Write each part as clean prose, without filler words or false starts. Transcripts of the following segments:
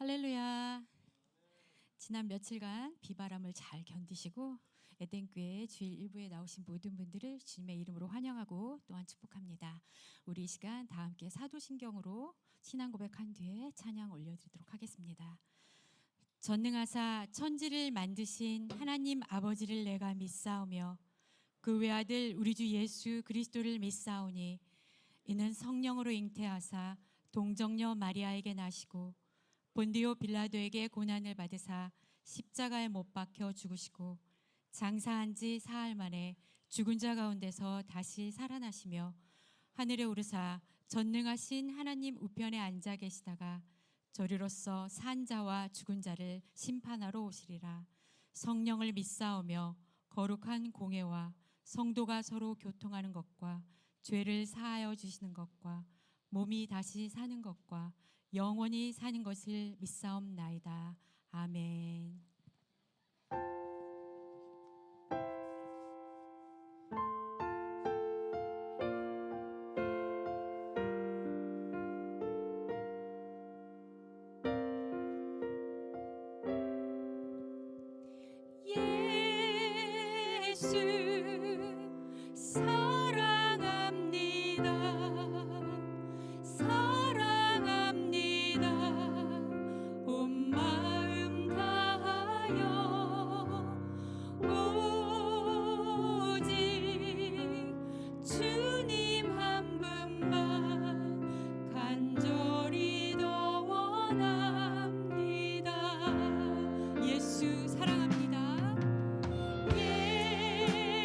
할렐루야. 지난 며칠간 비바람을 잘 견디시고 에덴교회 주일 일부에 나오신 모든 분들을 주님의 이름으로 환영하고 또한 축복합니다. 우리 이 시간 다 함께 사도신경으로 신앙 고백한 뒤에 찬양 올려드리도록 하겠습니다. 전능하사 천지를 만드신 하나님 아버지를 내가 믿사오며 그 외아들 우리 주 예수 그리스도를 믿사오니 이는 성령으로 잉태하사 동정녀 마리아에게 나시고 본디오 빌라도에게 고난을 받으사 십자가에 못 박혀 죽으시고 장사한 지 사흘 만에 죽은 자 가운데서 다시 살아나시며 하늘에 오르사 전능하신 하나님 우편에 앉아 계시다가 저리로서 산 자와 죽은 자를 심판하러 오시리라. 성령을 믿사오며 거룩한 공회와 성도가 서로 교통하는 것과 죄를 사하여 주시는 것과 몸이 다시 사는 것과 영원히 사는 것을 믿사옵나이다. 아멘. 예수 사랑합니다. 사랑합니다. 온 마음 다하여 오직 주님 한 분만 간절히 더 원합니다. 예수 사랑합니다. 예수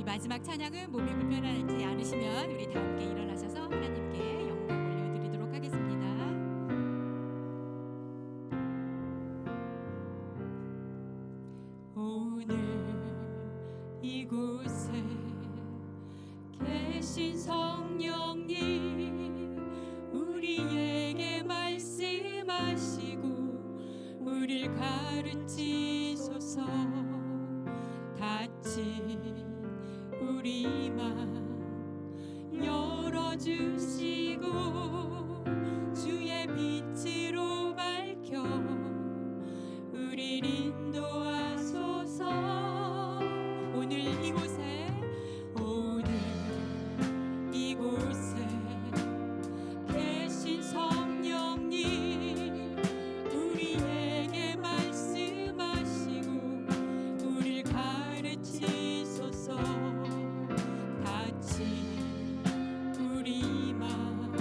우리 마지막 찬양은 몸이 불편하지 않으시면 우리 다 함께 일어나셔서 하나님께 영광 올려드리도록 하겠습니다. 오늘 이곳에 계신 성령님, 우리에게 말씀하시고 우릴 가르치소서. 닫힌 우리 맘 열어주시고 주의 빛으로 밝혀 우릴 인도하소서. 오늘 이곳에 계신 성령님, 우리에게 말씀하시고 우릴 가르치소서. 닫힌 우리 맘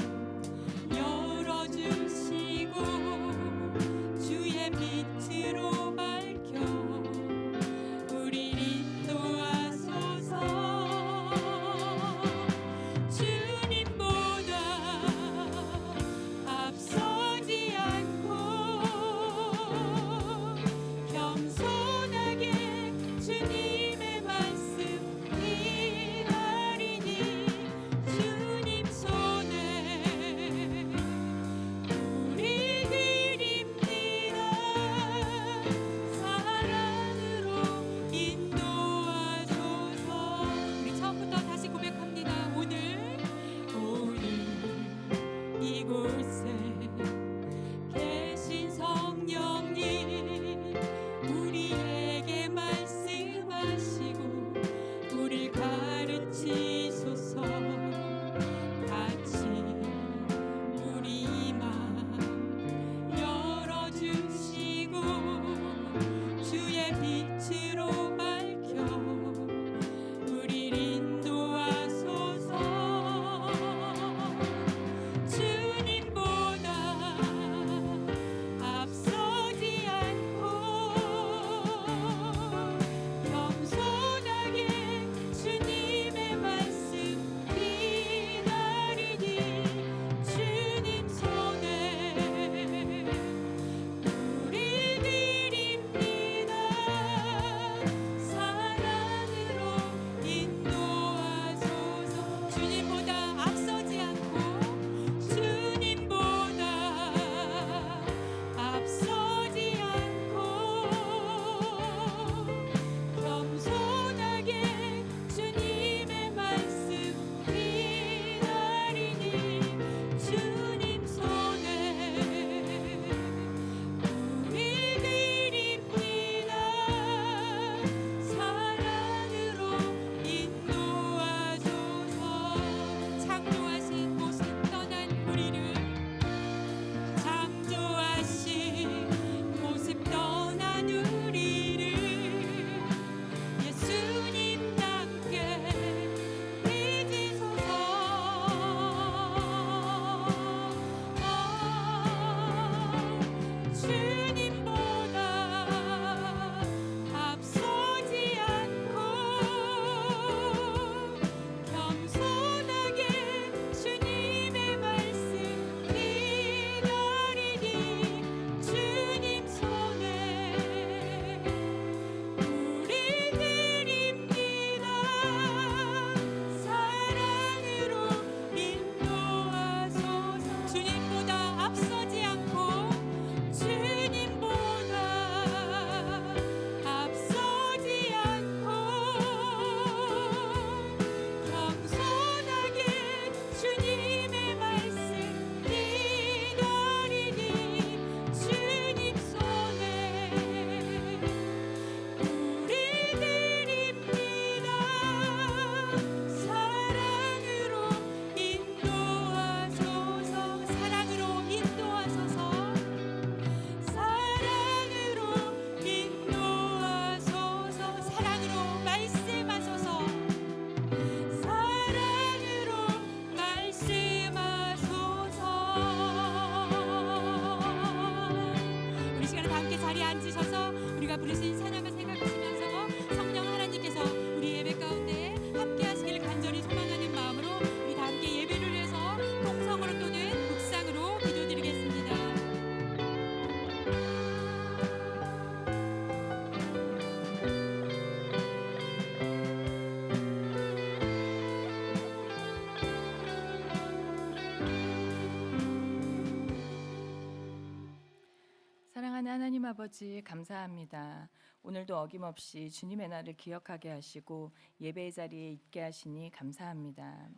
아버지 감사합니다. 오늘도 어김없이 주님의 날을 기억하게 하시고 예배의 자리에 있게 하시니 감사합니다.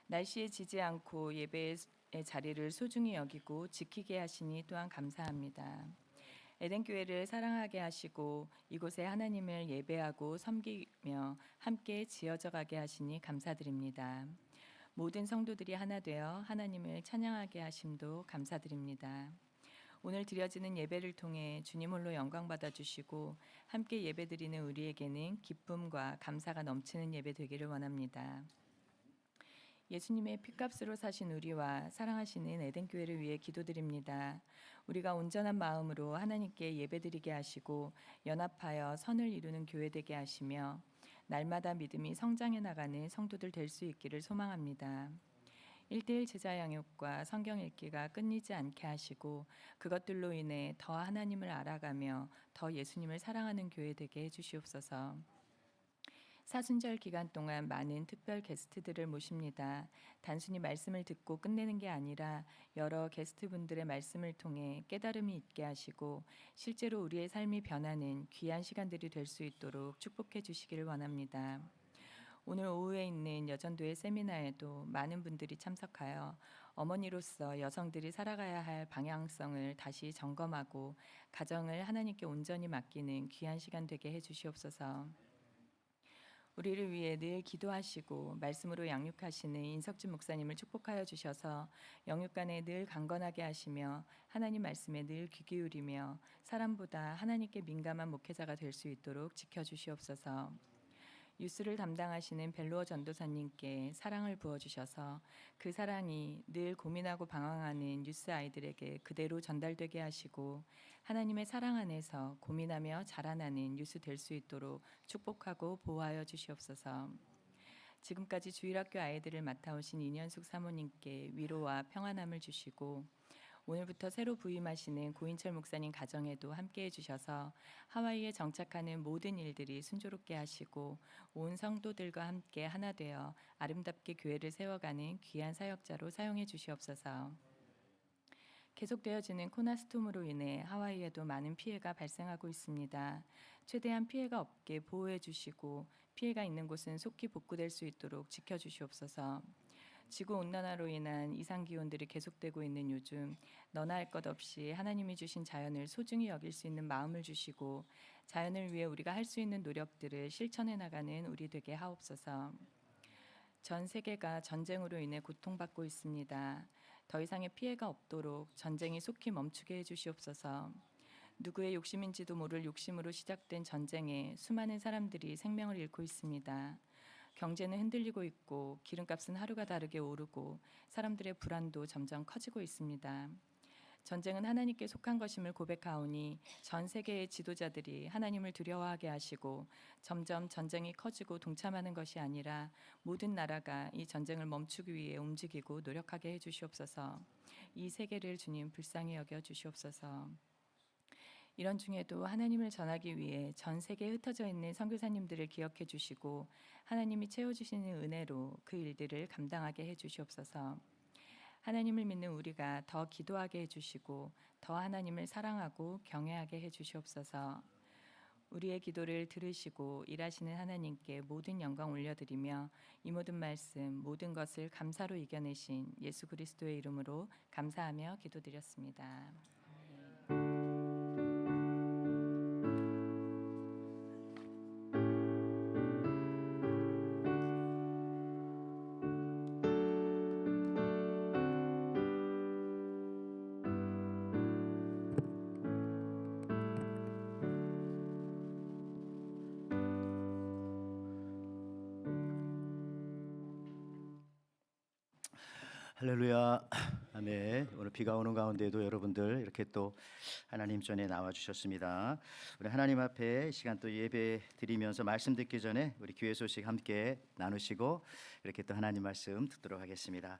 날씨에 지지 않고 예배의 자리를 소중히 여기고 지키게 하시니 또한 감사합니다. 에덴교회를 사랑하게 하시고 이곳에 하나님을 예배하고 섬기며 함께 지어져 가게 하시니 감사드립니다. 모든 성도들이 하나 되어 하나님을 찬양하게 하심도 감사드립니다. 오늘 드려지는 예배를 통해 주님 홀로 영광 받아 주시고 함께 예배드리는 우리에게는 기쁨과 감사가 넘치는 예배 되기를 원합니다. 예수님의 핏값으로 사신 우리와 사랑하시는 에덴교회를 위해 기도드립니다. 우리가 온전한 마음으로 하나님께 예배드리게 하시고 연합하여 선을 이루는 교회 되게 하시며 날마다 믿음이 성장해 나가는 성도들 될 수 있기를 소망합니다. 1:1 제자 양육과 성경 읽기가 끊이지 않게 하시고 그것들로 인해 더 하나님을 알아가며 더 예수님을 사랑하는 교회 되게 해주시옵소서. 사순절 기간 동안 많은 특별 게스트들을 모십니다. 단순히 말씀을 듣고 끝내는 게 아니라 여러 게스트분들의 말씀을 통해 깨달음이 있게 하시고 실제로 우리의 삶이 변하는 귀한 시간들이 될 수 있도록 축복해 주시기를 원합니다. 오늘 오후에 있는 여전도의 세미나에도 많은 분들이 참석하여 어머니로서 여성들이 살아가야 할 방향성을 다시 점검하고 가정을 하나님께 온전히 맡기는 귀한 시간 되게 해주시옵소서. 우리를 위해 늘 기도하시고 말씀으로 양육하시는 인석준 목사님을 축복하여 주셔서 영육간에 늘 강건하게 하시며 하나님 말씀에 늘 귀 기울이며 사람보다 하나님께 민감한 목회자가 될 수 있도록 지켜주시옵소서. 뉴스를 담당하시는 벨로어 전도사님께 사랑을 부어주셔서 그 사랑이 늘 고민하고 방황하는 뉴스 아이들에게 그대로 전달되게 하시고 하나님의 사랑 안에서 고민하며 자라나는 뉴스 될 수 있도록 축복하고 보호하여 주시옵소서. 지금까지 주일학교 아이들을 맡아오신 이년숙 사모님께 위로와 평안함을 주시고 오늘부터 새로 부임하시는 고인철 목사님 가정에도 함께해 주셔서 하와이에 정착하는 모든 일들이 순조롭게 하시고 온 성도들과 함께 하나 되어 아름답게 교회를 세워가는 귀한 사역자로 사용해 주시옵소서. 계속되어지는 코나스톰으로 인해 하와이에도 많은 피해가 발생하고 있습니다. 최대한 피해가 없게 보호해 주시고 피해가 있는 곳은 속히 복구될 수 있도록 지켜주시옵소서. 지구온난화로 인한 이상기온들이 계속되고 있는 요즘 너나 할 것 없이 하나님이 주신 자연을 소중히 여길 수 있는 마음을 주시고 자연을 위해 우리가 할 수 있는 노력들을 실천해 나가는 우리 되게 하옵소서. 전 세계가 전쟁으로 인해 고통받고 있습니다. 더 이상의 피해가 없도록 전쟁이 속히 멈추게 해주시옵소서. 누구의 욕심인지도 모를 욕심으로 시작된 전쟁에 수많은 사람들이 생명을 잃고 있습니다. 경제는 흔들리고 있고 기름값은 하루가 다르게 오르고 사람들의 불안도 점점 커지고 있습니다. 전쟁은 하나님께 속한 것임을 고백하오니 전 세계의 지도자들이 하나님을 두려워하게 하시고 점점 전쟁이 커지고 동참하는 것이 아니라 모든 나라가 이 전쟁을 멈추기 위해 움직이고 노력하게 해주시옵소서. 이 세계를 주님 불쌍히 여겨 주시옵소서. 이런 중에도 하나님을 전하기 위해 전 세계에 흩어져 있는 선교사님들을 기억해 주시고 하나님이 채워주시는 은혜로 그 일들을 감당하게 해주시옵소서. 하나님을 믿는 우리가 더 기도하게 해주시고 더 하나님을 사랑하고 경외하게 해주시옵소서. 우리의 기도를 들으시고 일하시는 하나님께 모든 영광 올려드리며 이 모든 말씀 모든 것을 감사로 이겨내신 예수 그리스도의 이름으로 감사하며 기도드렸습니다. 할렐루야. 아멘. 오늘 비가 오는 가운데도 여러분들 이렇게 또 하나님 전에 나와 주셨습니다. 우리 하나님 앞에 이 시간 또 예배 드리면서 말씀 듣기 전에 우리 교회 소식 함께 나누시고 이렇게 또 하나님 말씀 듣도록 하겠습니다.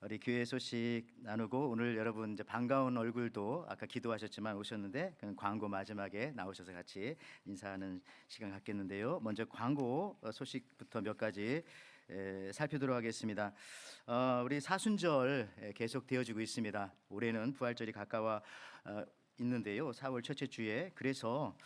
우리 교회 소식 나누고 오늘 여러분 이제 반가운 얼굴도 아까 기도하셨지만 오셨는데 그 광고 마지막에 나오셔서 같이 인사하는 시간 갖겠는데요. 먼저 광고 소식부터 몇 가지 살피도록 하겠습니다. 우리 사순절 계속 되어지고 있습니다. 올해는 부활절이 가까워 있는데요. 4월 첫째 주에. 그래서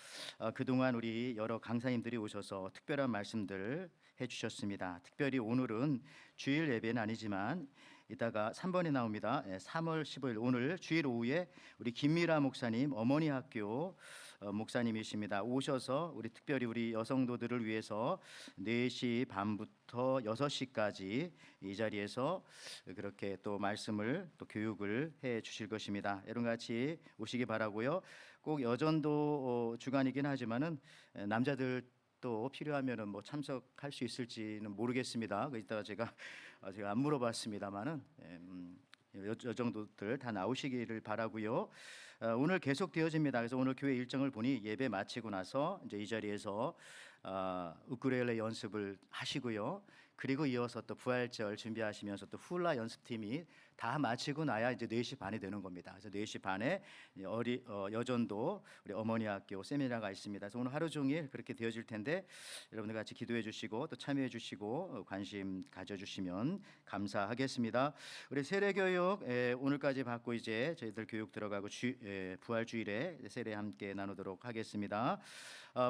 그동안 우리 여러 강사님들이 오셔서 특별한 말씀들 해주셨습니다. 특별히 오늘은 주일 예배는 아니지만 이따가 3번에 나옵니다. 3월 15일 오늘 주일 오후에 우리 김미라 목사님 어머니 학교 목사님이십니다. 오셔서 우리 특별히 우리 여성도들을 위해서 4시 반부터 6시까지 이 자리에서 그렇게 또 말씀을 또 교육을 해 주실 것입니다. 여러분 같이 오시기 바라고요. 꼭 여전도 주간이긴 하지만은 남자들 또 필요하면은 뭐 참석할 수 있을지는 모르겠습니다. 이따가 제가 안 물어봤습니다만은 여정도들 다 나오시기를 바라고요. 오늘 계속 되어집니다. 그래서 오늘 교회 일정을 보니 예배 마치고 나서 이제 이 자리에서 우쿨렐레 연습을 하시고요. 그리고 이어서 또 부활절 준비하시면서 또 훌라 연습팀이 다 마치고 나야 이제 4시 반이 되는 겁니다. 그래서 4시 반에 여전도 우리 어머니 학교 세미나가 있습니다. 그래서 오늘 하루 종일 그렇게 되어질 텐데 여러분들 같이 기도해 주시고 또 참여해 주시고 관심 가져 주시면 감사하겠습니다. 우리 세례교육 오늘까지 받고 이제 저희들 교육 들어가고 부활주일에 세례 함께 나누도록 하겠습니다.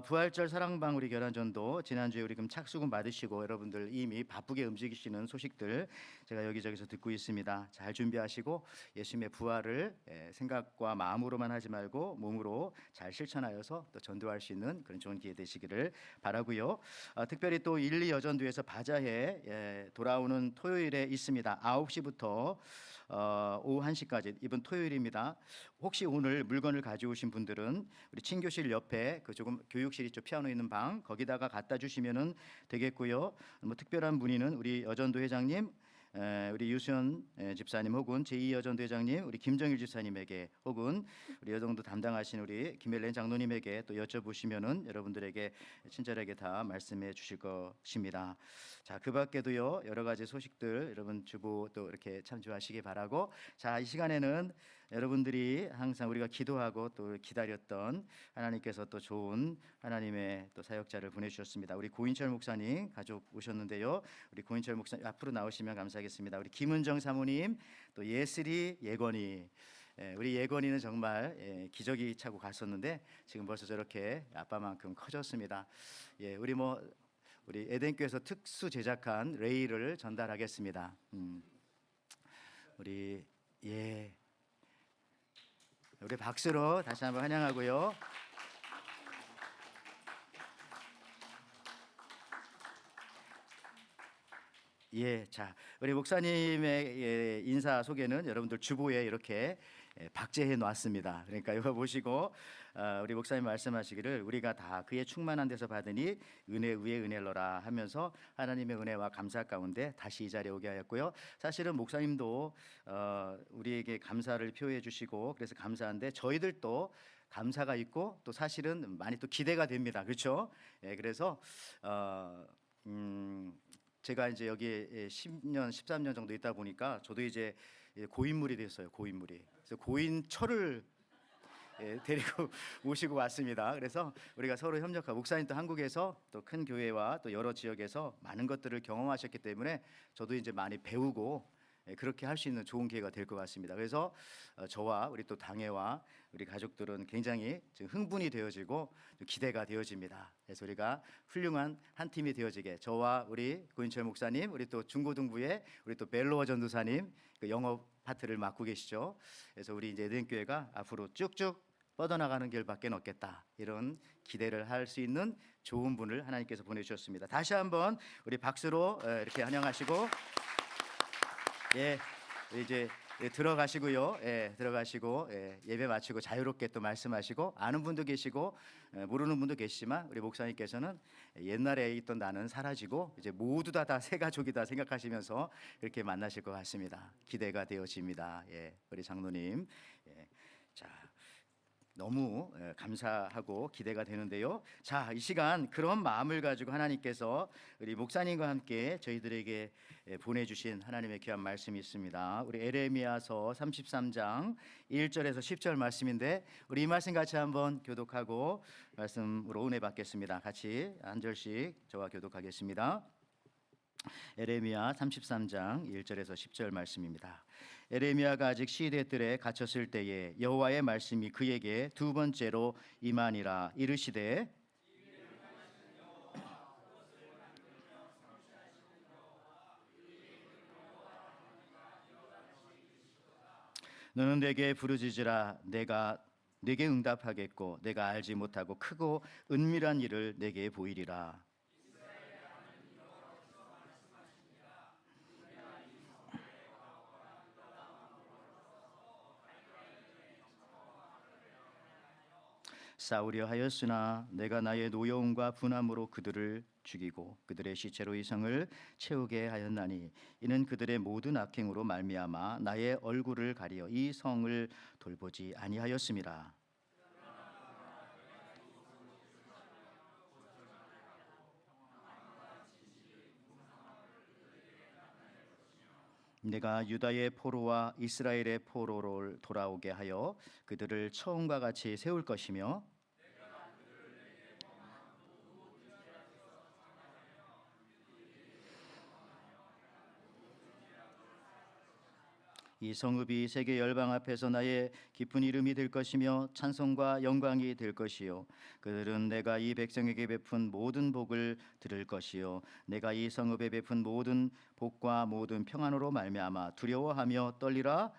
부활절 사랑방 우리 결안전도 지난주에 우리 금 착수금 받으시고 여러분들 이미 바쁘게 움직이시는 소식들 제가 여기저기서 듣고 있습니다. 잘 준비하시고 예수님의 부활을 생각과 마음으로만 하지 말고 몸으로 잘 실천하여서 또 전도할 수 있는 그런 좋은 기회 되시기를 바라고요. 특별히 또 1, 2 여전도에서 바자회 돌아오는 토요일에 있습니다. 9시부터 오후 1시까지 이번 토요일입니다. 혹시 오늘 물건을 가져오신 분들은 우리 친교실 옆에 그 조금 교육실이 좀 피아노 있는 방 거기다가 갖다 주시면은 되겠고요. 뭐 특별한 문의는 우리 여전도 회장님, 우리 유수연 집사님 혹은 제2여전도 회장님, 우리 김정일 집사님에게 혹은 우리 여정도 담당하신 우리 김엘렌 장로님에게 또 여쭤보시면은 여러분들에게 친절하게 다 말씀해 주실 것입니다. 자, 그 밖에도요 여러 가지 소식들 여러분 주보 또 이렇게 참조하시기 바라고. 자, 이 시간에는 여러분들이 항상 우리가 기도하고 또 기다렸던 하나님께서 또 좋은 하나님의 또 사역자를 보내주셨습니다. 우리 고인철 목사님 가족 오셨는데요. 우리 고인철 목사님 앞으로 나오시면 감사하겠습니다. 우리 김은정 사모님 또 예슬이 예건이 우리 예건이는 정말 기저귀 차고 갔었는데 지금 벌써 저렇게 아빠만큼 커졌습니다. 우리 에덴교에서 특수 제작한 레이를 전달하겠습니다. 우리 박수로 다시 한번 환영하고요. 자, 우리 목사님의 인사 소개는 여러분들 주보에 이렇게 박제해 놨습니다. 그러니까 이거 보시고 우리 목사님 말씀하시기를 우리가 다 그의 충만한 데서 받으니 은혜 위에 은혜로라 하면서 하나님의 은혜와 감사 가운데 다시 이 자리에 오게 하였고요. 사실은 목사님도 우리에게 감사를 표해 주시고 그래서 감사한데 저희들도 감사가 있고 또 사실은 많이 또 기대가 됩니다. 그렇죠? 그래서 제가 이제 여기에 10년, 13년 정도 있다 보니까 저도 이제 고인물이 됐어요. 고인물이. 그래서 고인철을 데리고 모시고 왔습니다. 그래서 우리가 서로 협력하고 목사님도 한국에서 또 큰 교회와 또 여러 지역에서 많은 것들을 경험하셨기 때문에 저도 이제 많이 배우고 그렇게 할 수 있는 좋은 기회가 될 것 같습니다. 그래서 저와 우리 또 당회와 우리 가족들은 굉장히 지금 흥분이 되어지고 기대가 되어집니다. 그래서 우리가 훌륭한 한 팀이 되어지게 저와 우리 고인철 목사님, 우리 또 중고등부의 우리 또 벨로어 전도사님 그 영어 파트를 맡고 계시죠. 그래서 우리 이제 에덴교회가 앞으로 쭉쭉 뻗어나가는 길밖에 없겠다. 이런 기대를 할 수 있는 좋은 분을 하나님께서 보내주셨습니다. 다시 한번 우리 박수로 이렇게 환영하시고 이제 들어가시고요. 들어가시고 예배 마치고 자유롭게 또 말씀하시고 아는 분도 계시고 모르는 분도 계시지만 우리 목사님께서는 옛날에 있던 나는 사라지고 이제 모두 다 새 가족이다 생각하시면서 이렇게 만나실 것 같습니다. 기대가 되어집니다. 우리 장로님. 자. 너무 감사하고 기대가 되는데요. 자, 이 시간 그런 마음을 가지고 하나님께서 우리 목사님과 함께 저희들에게 보내주신 하나님의 귀한 말씀이 있습니다. 우리 에레미야서 33장 1절에서 10절 말씀인데 우리 이 말씀 같이 한번 교독하고 말씀으로 은혜 받겠습니다. 같이 한 절씩 저와 교독하겠습니다. 에레미야 33장 1절에서 10절 말씀입니다. 에레미야가 아직 시대 뜰에 갇혔을 때에 여호와의 말씀이 그에게 두 번째로 임하니라. 이르시되 너는 내게 부르짖으라. 내가 내게 응답하겠고 내가 알지 못하고 크고 은밀한 일을 내게 보이리라. 싸우려 하였으나 내가 나의 노여움과 분함으로 그들을 죽이고 그들의 시체로 이 성을 채우게 하였나니 이는 그들의 모든 악행으로 말미암아 나의 얼굴을 가리어 이 성을 돌보지 아니하였음이라. 내가 유다의 포로와 이스라엘의 포로를 돌아오게 하여 그들을 처음과 같이 세울 것이며 이 성읍이 세계 열방 앞에서 나의 깊은 이름이 될 것이며 찬송과 영광이 될 것이요 그들은 내가 이 백성에게 베푼 모든 복을 들을 것이요 내가 이 성읍에 베푼 모든 복과 모든 평안으로 말미암아 두려워하며 떨리라.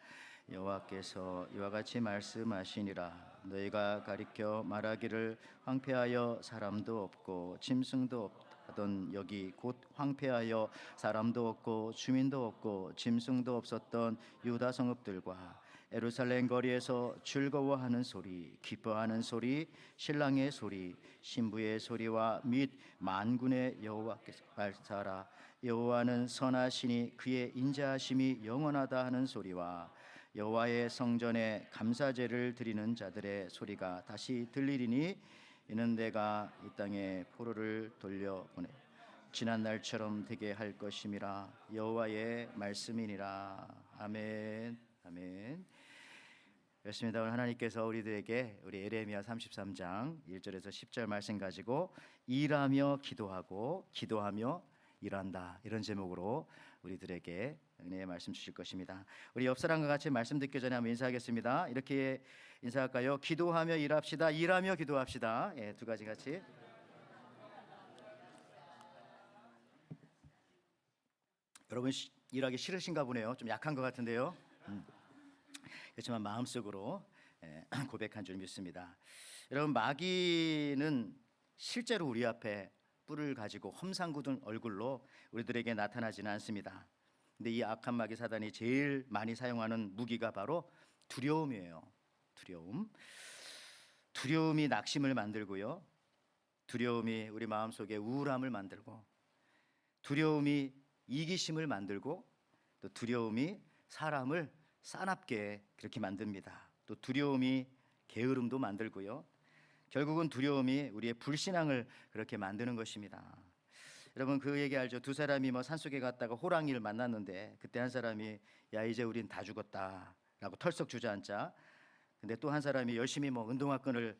여호와께서 이와 같이 말씀하시니라. 너희가 가리켜 말하기를 황폐하여 사람도 없고 짐승도 없다 하던 여기 곧 황폐하여 사람도 없고 주민도 없고 짐승도 없었던 유다 성읍들과 예루살렘 거리에서 즐거워하는 소리, 기뻐하는 소리, 신랑의 소리, 신부의 소리와 및 만군의 여호와께서 발사라. 여호와는 선하시니 그의 인자하심이 영원하다 하는 소리와 여호와의 성전에 감사제를 드리는 자들의 소리가 다시 들리리니 이는 내가 이 땅에 포로를 돌려보내 지난 날처럼 되게 할 것임이라. 여호와의 말씀이니라. 아멘. 아멘. 그렇습니다. 오늘 하나님께서 우리들에게 우리 에레미야 33장 1절에서 10절 말씀 가지고 일하며 기도하고 기도하며 일한다, 이런 제목으로 우리들에게 은혜의 말씀 주실 것입니다. 우리 옆 사람과 같이 말씀 듣기 전에 한번 인사하겠습니다. 이렇게 인사할까요? 기도하며 일합시다. 일하며 기도합시다. 예, 두 가지 같이. 여러분 일하기 싫으신가 보네요. 좀 약한 것 같은데요. 그렇지만 마음속으로 고백한 줄 믿습니다. 여러분 마귀는 실제로 우리 앞에 뿔을 가지고 험상궂은 얼굴로 우리들에게 나타나지는 않습니다. 근데 이 악한 마귀 사단이 제일 많이 사용하는 무기가 바로 두려움이에요. 두려움이 낙심을 만들고요. 두려움이 우리 마음속에 우울함을 만들고, 두려움이 이기심을 만들고, 또 두려움이 사람을 싸납게 그렇게 만듭니다. 또 두려움이 게으름도 만들고요. 결국은 두려움이 우리의 불신앙을 그렇게 만드는 것입니다. 여러분 그 얘기 알죠? 두 사람이 산속에 갔다가 호랑이를 만났는데 그때 한 사람이 야 이제 우린 다 죽었다라고 털썩 주저앉자, 근데 또 한 사람이 열심히 운동화끈을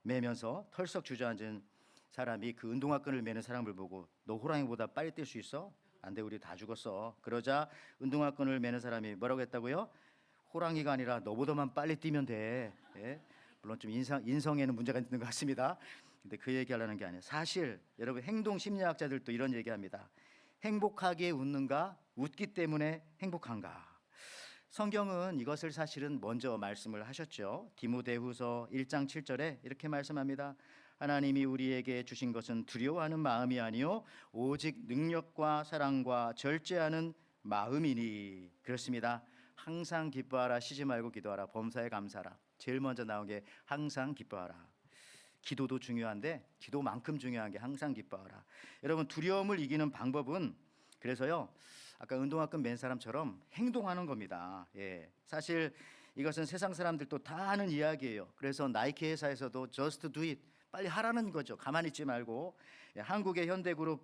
매면서 털썩 주저앉은 사람이 그 운동화끈을 매는 사람을 보고 너 호랑이보다 빨리 뛸 수 있어? 안 돼, 우리 다 죽었어. 그러자 운동화끈을 매는 사람이 뭐라고 했다고요? 호랑이가 아니라 너보다만 빨리 뛰면 돼. 예? 물론 좀 인성에는 문제가 있는 것 같습니다. 근데 그 얘기하려는 게 아니에요. 사실 여러분 행동 심리학자들도 이런 얘기합니다. 행복하게 웃는가? 웃기 때문에 행복한가? 성경은 이것을 사실은 먼저 말씀을 하셨죠. 디모데후서 1장 7절에 이렇게 말씀합니다. 하나님이 우리에게 주신 것은 두려워하는 마음이 아니요 오직 능력과 사랑과 절제하는 마음이니. 그렇습니다. 항상 기뻐하라, 쉬지 말고 기도하라, 범사에 감사하라. 제일 먼저 나온 게 항상 기뻐하라. 기도도 중요한데 기도만큼 중요한 게 항상 기뻐하라. 여러분 두려움을 이기는 방법은 그래서요, 아까 운동화끈 맨 사람처럼 행동하는 겁니다. 예, 사실 이것은 세상 사람들도 다 하는 이야기예요. 그래서 나이키 회사에서도 just do it, 빨리 하라는 거죠. 가만히 있지 말고. 예, 한국의 현대그룹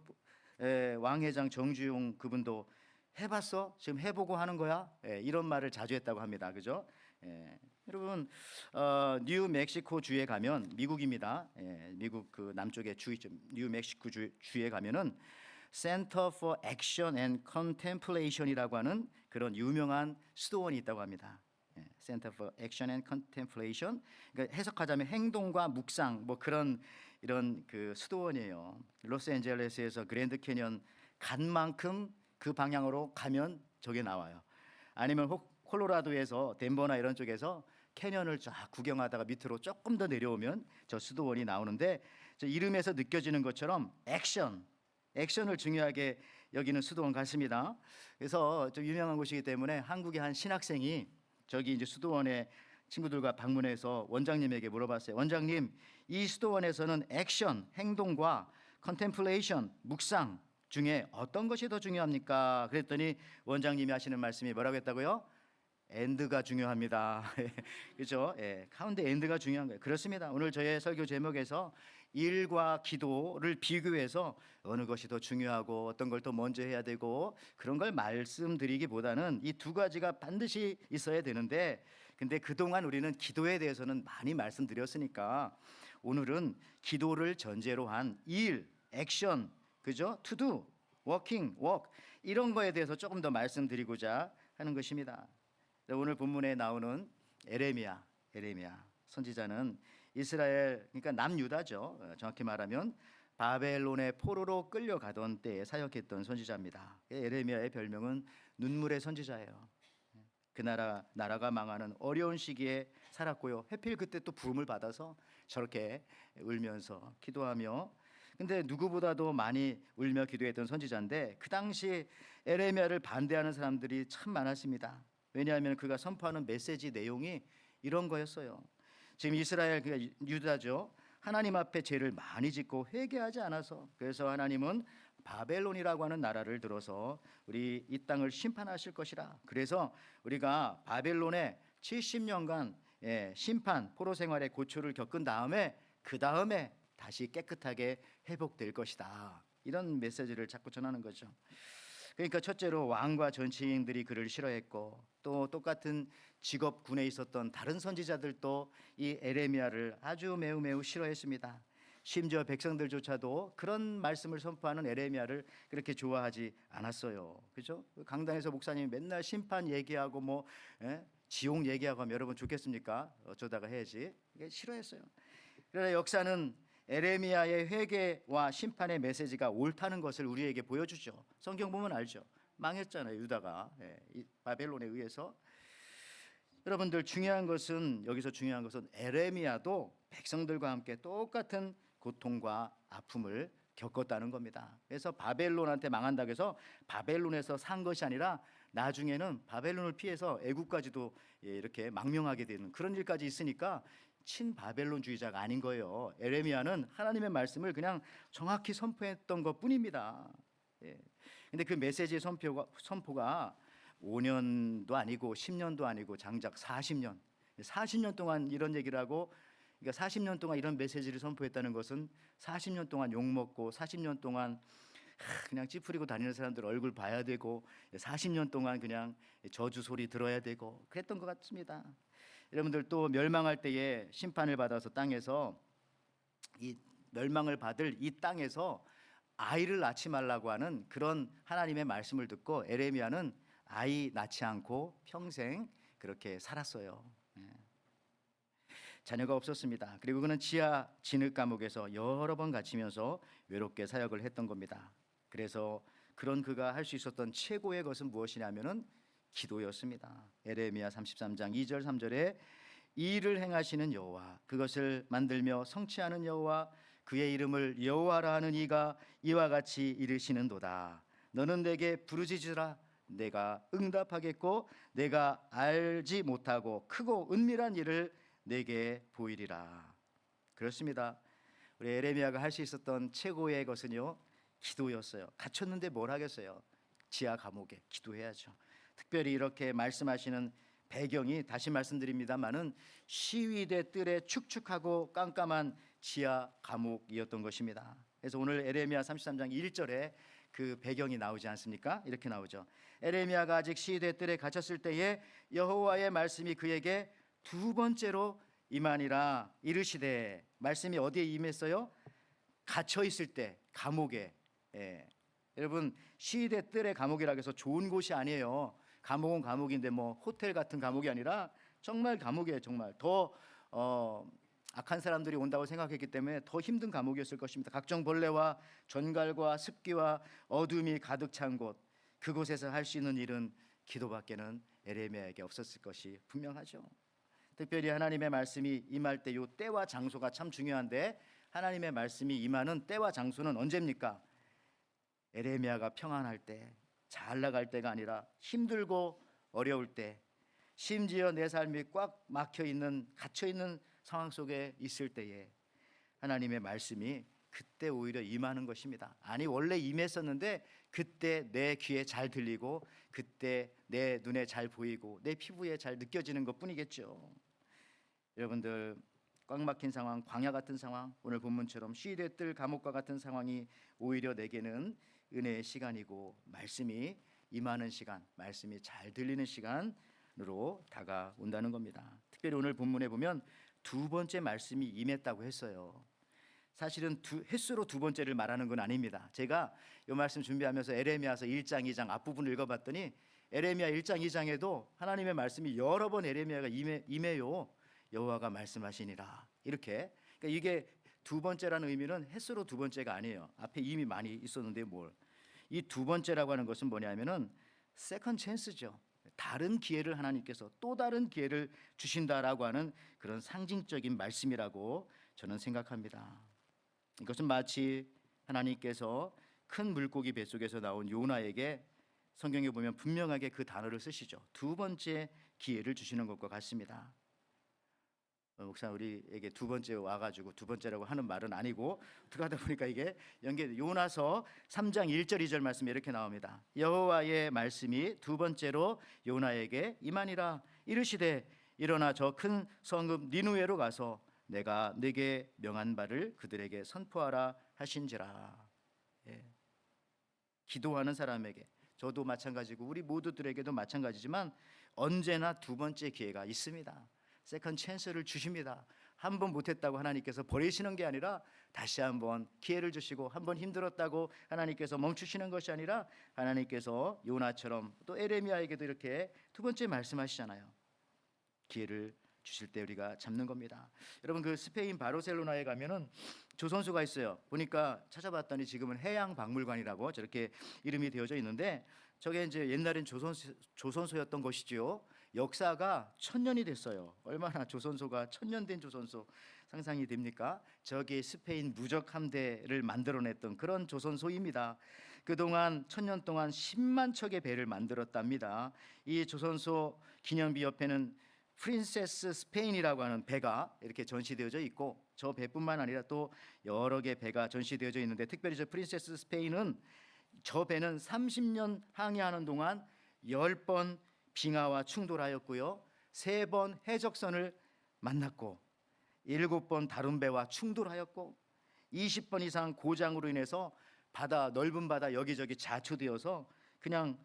왕 회장 정주용 그분도 해봤어? 지금 해보고 하는 거야? 예, 이런 말을 자주 했다고 합니다. 그죠? 예, 여러분 뉴멕시코 주에 가면, 미국입니다. 예, 미국 그 남쪽의 주이죠. 뉴멕시코 주에 가면은 Center for Action and Contemplation이라고 하는 그런 유명한 수도원이 있다고 합니다. Center for Action and Contemplation. 그러니까 해석하자면 행동과 묵상 뭐 그런 이런 그 수도원이에요. 로스앤젤레스에서 그랜드 캐년 간 만큼 그 방향으로 가면 저게 나와요. 아니면 콜로라도에서 덴버나 이런 쪽에서 캐년을 쫙 구경하다가 밑으로 조금 더 내려오면 저 수도원이 나오는데 저 이름에서 느껴지는 것처럼 액션을 중요하게 여기는 수도원 같습니다. 그래서 좀 유명한 곳이기 때문에 한국의 한 신학생이 저기 이제 수도원에 친구들과 방문해서 원장님에게 물어봤어요. 원장님, 이 수도원에서는 액션, 행동과 컨템플레이션, 묵상 중에 어떤 것이 더 중요합니까? 그랬더니 원장님이 하시는 말씀이 뭐라고 했다고요? 엔드가 중요합니다. 그렇죠? 예, 가운데 엔드가 중요한 거예요. 그렇습니다. 오늘 저의 설교 제목에서 일과 기도를 비교해서 어느 것이 더 중요하고 어떤 걸 더 먼저 해야 되고 그런 걸 말씀드리기보다는 이 두 가지가 반드시 있어야 되는데 근데 그동안 우리는 기도에 대해서는 많이 말씀드렸으니까 오늘은 기도를 전제로 한 일, 액션, 그죠? to do, working, work 이런 거에 대해서 조금 더 말씀드리고자 하는 것입니다. 오늘 본문에 나오는 에레미야 선지자는 이스라엘 그러니까 남유다죠. 정확히 말하면 바벨론의 포로로 끌려가던 때에 사역했던 선지자입니다. 에레미야의 별명은 눈물의 선지자예요. 그 나라가 망하는 어려운 시기에 살았고요. 하필 그때 또 부름을 받아서 저렇게 울면서 기도하며 근데 누구보다도 많이 울며 기도했던 선지자인데 그 당시 에레미야를 반대하는 사람들이 참 많았습니다. 왜냐하면 그가 선포하는 메시지 내용이 이런 거였어요. 지금 이스라엘 그러니까 유다죠. 하나님 앞에 죄를 많이 짓고 회개하지 않아서 그래서 하나님은 바벨론이라고 하는 나라를 들어서 우리 이 땅을 심판하실 것이라. 그래서 우리가 바벨론에 70년간 심판 포로 생활의 고초를 겪은 다음에 그 다음에 다시 깨끗하게 회복될 것이다. 이런 메시지를 자꾸 전하는 거죠. 그러니까 첫째로 왕과 전치인들이 그를 싫어했고 또 똑같은 직업군에 있었던 다른 선지자들도 이 에레미야를 아주 매우 싫어했습니다. 심지어 백성들조차도 그런 말씀을 선포하는 에레미야를 그렇게 좋아하지 않았어요. 그죠? 강단에서 목사님이 맨날 심판 얘기하고 뭐 지옥 얘기하고 하면 여러분 좋겠습니까? 어쩌다가 해야지. 이게 싫어했어요. 그러나 역사는 에레미야의 회개와 심판의 메시지가 옳다는 것을 우리에게 보여주죠. 성경 보면 알죠. 망했잖아요. 유다가 이 바벨론에 의해서. 여러분들 여기서 중요한 것은 에레미야도 백성들과 함께 똑같은 고통과 아픔을 겪었다는 겁니다. 그래서 바벨론한테 망한다고 해서 바벨론에서 산 것이 아니라 나중에는 바벨론을 피해서 애국까지도 이렇게 망명하게 되는 그런 일까지 있으니까 친바벨론주의자가 아닌 거예요. 에레미야는 하나님의 말씀을 그냥 정확히 선포했던 것뿐입니다. 근데 그 메시지의 선포가 5년도 아니고 10년도 아니고 장작 40년 동안 이런 얘기를 하고 그러니까 40년 동안 이런 메시지를 선포했다는 것은 40년 동안 욕먹고 40년 동안 그냥 찌푸리고 다니는 사람들 얼굴 봐야 되고 40년 동안 그냥 저주 소리 들어야 되고 그랬던 것 같습니다. 여러분들 또 멸망할 때에 심판을 받아서 땅에서 이 멸망을 받을 이 땅에서 아이를 낳지 말라고 하는 그런 하나님의 말씀을 듣고 에레미야는 아이 낳지 않고 평생 그렇게 살았어요. 자녀가 없었습니다. 그리고 그는 지하 진흙 감옥에서 여러 번 갇히면서 외롭게 사역을 했던 겁니다. 그래서 그런 그가 할 수 있었던 최고의 것은 무엇이냐면은 기도였습니다. 에레미야 33장 2절 3절에 이 일을 행하시는 여호와 그것을 만들며 성취하는 여호와 그의 이름을 여호와라 하는 이가 이와 같이 이르시는도다. 너는 내게 부르짖으라 내가 응답하겠고 내가 알지 못하고 크고 은밀한 일을 내게 보이리라. 그렇습니다. 우리 에레미야가 할 수 있었던 최고의 것은요 기도였어요. 갇혔는데 뭘 하겠어요. 지하 감옥에 기도해야죠. 특별히 이렇게 말씀하시는 배경이 다시 말씀드립니다마는 시위대 뜰에 축축하고 깜깜한 지하 감옥이었던 것입니다. 그래서 오늘 에레미야 33장 1절에 그 배경이 나오지 않습니까? 이렇게 나오죠. 에레미야가 아직 시위대 뜰에 갇혔을 때에 여호와의 말씀이 그에게 두 번째로 임하니라. 이르시되 말씀이 어디에 임했어요? 갇혀 있을 때 감옥에. 여러분 시대 뜰의 감옥이라고 해서 좋은 곳이 아니에요. 감옥은 감옥인데 뭐 호텔 같은 감옥이 아니라 정말 감옥이에요. 정말 더 악한 사람들이 온다고 생각했기 때문에 더 힘든 감옥이었을 것입니다. 각종 벌레와 전갈과 습기와 어둠이 가득 찬 곳, 그곳에서 할 수 있는 일은 기도밖에는 에레미야에게 없었을 것이 분명하죠. 특별히 하나님의 말씀이 임할 때 요 때와 장소가 참 중요한데, 하나님의 말씀이 임하는 때와 장소는 언제입니까? 에레미야가 평안할 때, 잘 나갈 때가 아니라 힘들고 어려울 때, 심지어 내 삶이 꽉 막혀 있는, 갇혀 있는 상황 속에 있을 때에 하나님의 말씀이 그때 오히려 임하는 것입니다. 아니 원래 임했었는데 그때 내 귀에 잘 들리고 그때 내 눈에 잘 보이고 내 피부에 잘 느껴지는 것뿐이겠죠. 여러분들 꽉 막힌 상황, 광야 같은 상황, 오늘 본문처럼 시대 뜰 감옥과 같은 상황이 오히려 내게는 은혜의 시간이고 말씀이 임하는 시간, 말씀이 잘 들리는 시간으로 다가온다는 겁니다. 특별히 오늘 본문에 보면 두 번째 말씀이 임했다고 했어요. 사실은 횟수로 두 번째를 말하는 건 아닙니다. 제가 이 말씀 준비하면서 에레미야서 1장, 2장 앞부분을 읽어봤더니 에레미야 1장, 2장에도 하나님의 말씀이 여러 번 에레미야가 임해요. 여호와가 말씀하시니라. 이렇게. 그러니까 이게 두 번째라는 의미는 횟수로 두 번째가 아니에요. 앞에 이미 많이 있었는데 뭘. 이 두 번째라고 하는 것은 뭐냐면은 세컨 찬스죠. 다른 기회를 하나님께서 또 다른 기회를 주신다라고 하는 그런 상징적인 말씀이라고 저는 생각합니다. 이것은 마치 하나님께서 큰 물고기 뱃속에서 나온 요나에게 성경에 보면 분명하게 그 단어를 쓰시죠. 두 번째 기회를 주시는 것과 같습니다. 목사 우리에게 두 번째 와가지고 두 번째라고 하는 말은 아니고 어떻게 하다 보니까 이게 요나서 3장 1절 2절 말씀이 이렇게 나옵니다. 여호와의 말씀이 두 번째로 요나에게 임하니라. 이르시되 일어나 저 큰 성읍 니느웨로 가서 내가 네게 명한 바를 그들에게 선포하라 하신지라. 예. 기도하는 사람에게, 저도 마찬가지고 우리 모두들에게도 마찬가지지만 언제나 두 번째 기회가 있습니다. 세컨 찬스를 주십니다. 한 번 못했다고 하나님께서 버리시는 게 아니라 다시 한번 기회를 주시고, 한 번 힘들었다고 하나님께서 멈추시는 것이 아니라 하나님께서 요나처럼 또 에레미야에게도 이렇게 두 번째 말씀하시잖아요. 기회를 주실 때 우리가 잡는 겁니다. 여러분 그 스페인 바르셀로나에 가면은 조선소가 있어요. 보니까 찾아봤더니 지금은 해양박물관이라고 저렇게 이름이 되어져 있는데, 저게 이제 옛날엔 조선소였던 것이지요. 역사가 1000년이 됐어요. 얼마나 조선소가 1000년 된 조선소 상상이 됩니까? 저기 스페인 무적 함대를 만들어냈던 그런 조선소입니다. 그동안 1000년 동안 10만 척의 배를 만들었답니다. 이 조선소 기념비 옆에는 프린세스 스페인이라고 하는 배가 이렇게 전시되어져 있고, 저 배뿐만 아니라 또 여러 개 배가 전시되어져 있는데, 특별히 저 프린세스 스페인은 저 배는 30년 항해하는 동안 10번 빙하와 충돌하였고요, 3번 해적선을 만났고, 7번 다른 배와 충돌하였고, 20번 이상 고장으로 인해서 넓은 바다 여기저기 자초되어서 그냥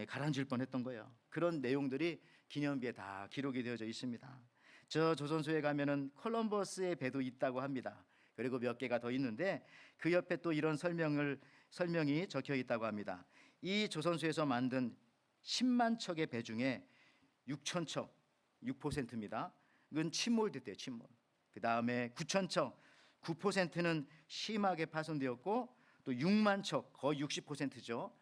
가라앉을 뻔했던 거예요. 그런 내용들이 기념비에 다 기록이 되어져 있습니다. 저 조선소에 가면은 콜럼버스의 배도 있다고 합니다. 그리고 몇 개가 더 있는데 그 옆에 또 이런 설명이 적혀 있다고 합니다. 이 조선소에서 만든 10만 척의 배 중에 6,000척, 6%입니다. 그건 침몰됐대요, 침몰. 그 다음에 9,000척, 9%는 심하게 파손되었고, 또 6만 척, 거의 60%죠.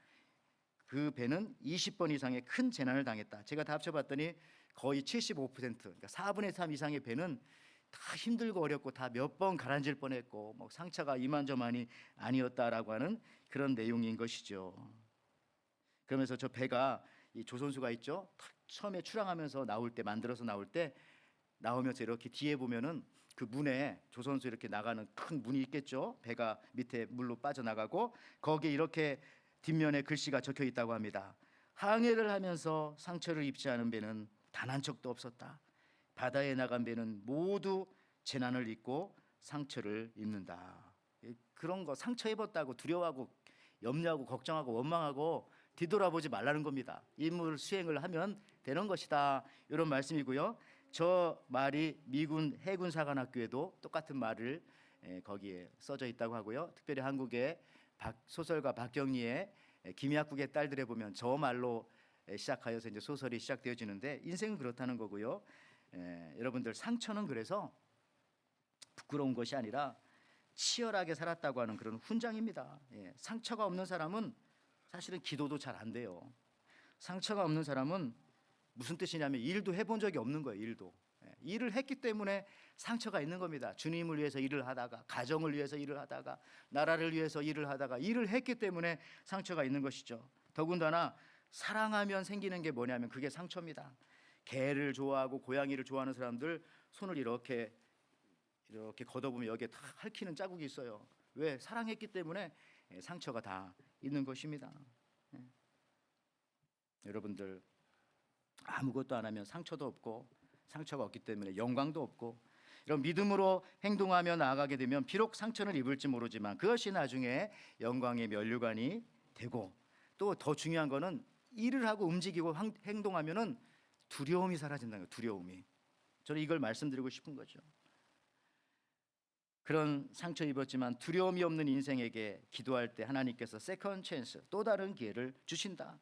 그 배는 20번 이상의 큰 재난을 당했다. 제가 다 합쳐봤더니 거의 75%, 그러니까 4분의 3 이상의 배는 다 힘들고 어렵고 다 몇 번 가라앉을 뻔했고, 뭐 상처가 이만저만이 아니었다라고 하는 그런 내용인 것이죠. 그러면서 저 배가, 이 조선소가 있죠, 처음에 출항하면서 만들어서 나올 때 나오면서 이렇게 뒤에 보면은 그 문에 조선소 이렇게 나가는 큰 문이 있겠죠. 배가 밑에 물로 빠져나가고 거기에 이렇게 뒷면에 글씨가 적혀 있다고 합니다. 항해를 하면서 상처를 입지 않은 배는 단 한 척도 없었다. 바다에 나간 배는 모두 재난을 입고 상처를 입는다. 그런 거 상처 입었다고 두려워하고 염려하고 걱정하고 원망하고 뒤돌아보지 말라는 겁니다. 임무 수행을 하면 되는 것이다. 이런 말씀이고요. 저 말이 미군 해군사관학교에도 똑같은 말을 거기에 써져 있다고 하고요. 특별히 한국의 소설가 박경리의 김약국의 딸들에 보면 저 말로 시작하여서 이제 소설이 시작되어지는데 인생은 그렇다는 거고요. 여러분들 상처는 그래서 부끄러운 것이 아니라 치열하게 살았다고 하는 그런 훈장입니다. 상처가 없는 사람은 사실은 기도도 잘 안 돼요. 상처가 없는 사람은 무슨 뜻이냐면 일도 해본 적이 없는 거예요. 일을 했기 때문에 상처가 있는 겁니다. 주님을 위해서 일을 하다가, 가정을 위해서 일을 하다가, 나라를 위해서 일을 하다가 일을 했기 때문에 상처가 있는 것이죠. 더군다나 사랑하면 생기는 게 뭐냐면 그게 상처입니다. 개를 좋아하고 고양이를 좋아하는 사람들 손을 이렇게 걷어보면 여기에 다 핥히는 자국이 있어요. 왜? 사랑했기 때문에 상처가 다 있는 것입니다. 여러분들 아무것도 안 하면 상처도 없고, 상처가 없기 때문에 영광도 없고, 이런 믿음으로 행동하며 나아가게 되면 비록 상처를 입을지 모르지만 그것이 나중에 영광의 면류관이 되고, 또 더 중요한 거는 일을 하고 움직이고 행동하면은 두려움이 사라진다는 거예요. 두려움이. 저는 이걸 말씀드리고 싶은 거죠. 그런 상처 입었지만 두려움이 없는 인생에게 기도할 때 하나님께서 세컨 찬스, 또 다른 기회를 주신다.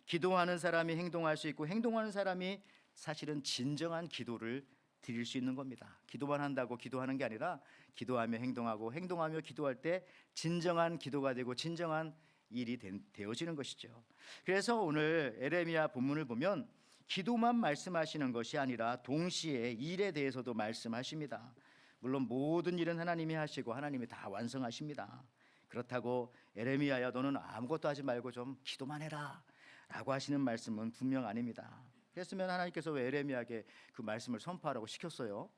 기도하는 사람이 행동할 수 있고, 행동하는 사람이 사실은 진정한 기도를 드릴 수 있는 겁니다. 기도만 한다고 기도하는 게 아니라 기도하며 행동하고, 행동하며 기도할 때 진정한 기도가 되고 진정한 일이 되어지는 것이죠. 그래서 오늘 에레미야 본문을 보면 기도만 말씀하시는 것이 아니라 동시에 일에 대해서도 말씀하십니다. 물론 모든 일은 하나님이 하시고 하나님이 다 완성하십니다. 그렇다고 에레미야야 너는 아무것도 하지 말고 좀 기도만 해라 라고 하시는 말씀은 분명 아닙니다. 그랬으면 하나님께서 왜 에레미야에게 그 말씀을 선포하라고 시켰어요?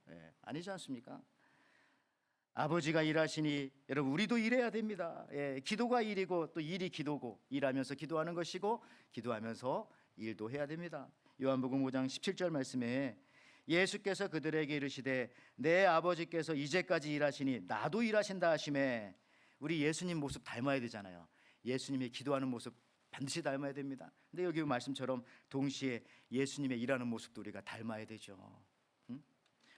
아니지 않습니까? 아버지가 일하시니 여러분 우리도 일해야 됩니다. 기도가 일이고 또 일이 기도고, 일하면서 기도하는 것이고 기도하면서 일도 해야 됩니다. 요한복음 5장 17절 말씀에 예수께서 그들에게 이르시되 내 아버지께서 이제까지 일하시니 나도 일하신다 하시매. 우리 예수님 모습 닮아야 되잖아요. 예수님이 기도하는 모습 반드시 닮아야 됩니다. 근데 여기 말씀처럼 동시에 예수님의 일하는 모습도 우리가 닮아야 되죠.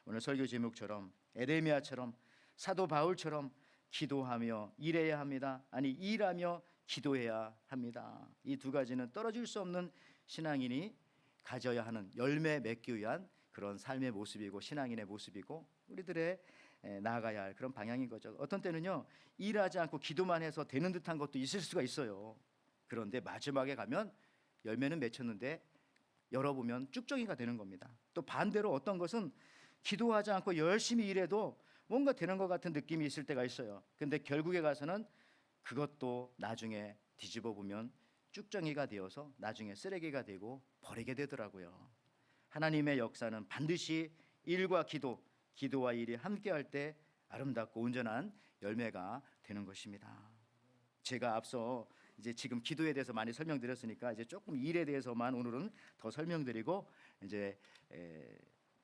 오늘 설교 제목처럼 에레미야처럼 사도 바울처럼 기도하며 일해야 합니다. 아니 일하며 기도해야 합니다. 이 두 가지는 떨어질 수 없는 신앙인이 가져야 하는, 열매 맺기 위한 그런 삶의 모습이고 신앙인의 모습이고 우리들의 나아가야 할 그런 방향인 거죠. 어떤 때는요 일하지 않고 기도만 해서 되는 듯한 것도 있을 수가 있어요. 그런데 마지막에 가면 열매는 맺혔는데 열어보면 쭉정이가 되는 겁니다. 또 반대로 어떤 것은 기도하지 않고 열심히 일해도 뭔가 되는 것 같은 느낌이 있을 때가 있어요. 근데 결국에 가서는 그것도 나중에 뒤집어 보면 쭉정이가 되어서 나중에 쓰레기가 되고 버리게 되더라고요. 하나님의 역사는 반드시 일과 기도, 기도와 일이 함께할 때 아름답고 온전한 열매가 되는 것입니다. 제가 앞서 이제 지금 기도에 대해서 많이 설명드렸으니까 이제 조금 일에 대해서만 오늘은 더 설명드리고 이제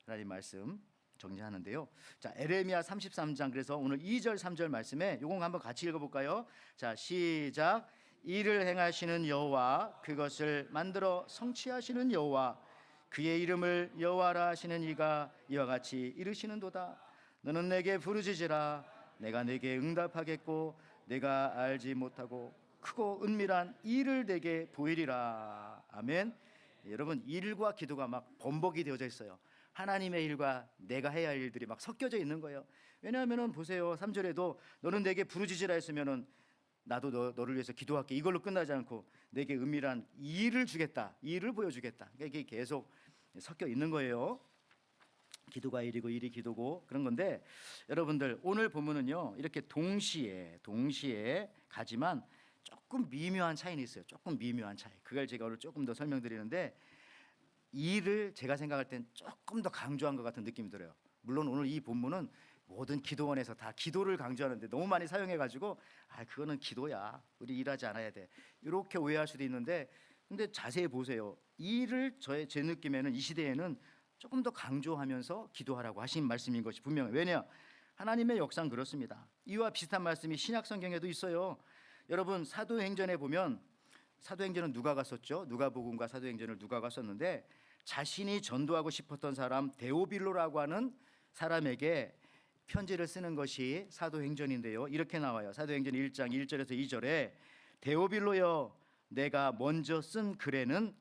하나님 말씀 정리하는데요. 자, 에레미야 33장 그래서 오늘 2절 3절 말씀에 요거 한번 같이 읽어볼까요? 자, 시작. 일을 행하시는 여호와, 그것을 만들어 성취하시는 여호와, 그의 이름을 여호와라 하시는 이가 이와 같이 이르시는도다. 너는 내게 부르짖으라. 내가 내게 응답하겠고 내가 알지 못하고 크고 은밀한 일을 내게 보이리라. 아멘. 여러분 일과 기도가 막 번복이 되어져 있어요. 하나님의 일과 내가 해야 할 일들이 막 섞여져 있는 거예요. 왜냐하면은 보세요. 3절에도 너는 내게 부르짖으라 했으면은 나도 너를 위해서 기도할게 이걸로 끝나지 않고 내게 은밀한 일을 주겠다, 일을 보여주겠다. 그러니까 이게 계속 섞여 있는 거예요. 기도가 일이고 일이 기도고 그런 건데 여러분들 오늘 보면은요 이렇게 동시에 가지만 조금 미묘한 차이는 있어요. 조금 미묘한 차이. 그걸 제가 오늘 조금 더 설명드리는데 일을 제가 생각할 땐 조금 더 강조한 것 같은 느낌이 들어요. 물론 오늘 이 본문은 모든 기도원에서 다 기도를 강조하는데 너무 많이 사용해가지고 그거는 기도야, 우리 일하지 않아야 돼 이렇게 오해할 수도 있는데 근데 자세히 보세요. 일을 제 느낌에는 이 시대에는 조금 더 강조하면서 기도하라고 하신 말씀인 것이 분명해요. 왜냐? 하나님의 역사는 그렇습니다. 이와 비슷한 말씀이 신약 성경에도 있어요. 여러분 사도행전에 보면 사도행전은 누가 갔었죠? 누가복음과 사도행전을 누가 갔었는데 자신이 전도하고 싶었던 사람 데오빌로라고 하는 사람에게 편지를 쓰는 것이 사도행전인데요. 이렇게 나와요. 사도행전 1장 1절에서 2절에 데오빌로여 내가 먼저 쓴 글에는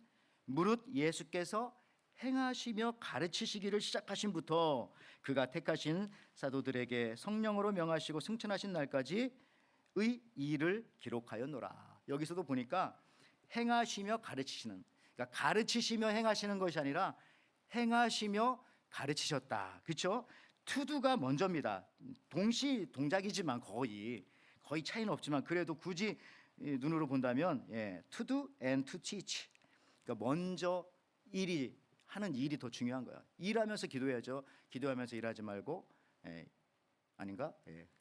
무릇 예수께서 행하시며 가르치시기를 시작하신부터 그가 택하신 사도들에게 성령으로 명하시고 승천하신 날까지 의 일을 기록하였노라. 여기서도 보니까 행하시며 가르치시는, 그러니까 가르치시며 행하시는 것이 아니라 행하시며 가르치셨다. 그렇죠? 투두가 먼저입니다. 동시 동작이지만 거의 차이는 없지만 그래도 굳이 눈으로 본다면 to do and to teach. 그러니까 먼저 하는 일이 더 중요한 거야. 일하면서 기도해야죠. 기도하면서 일하지 말고 아닌가?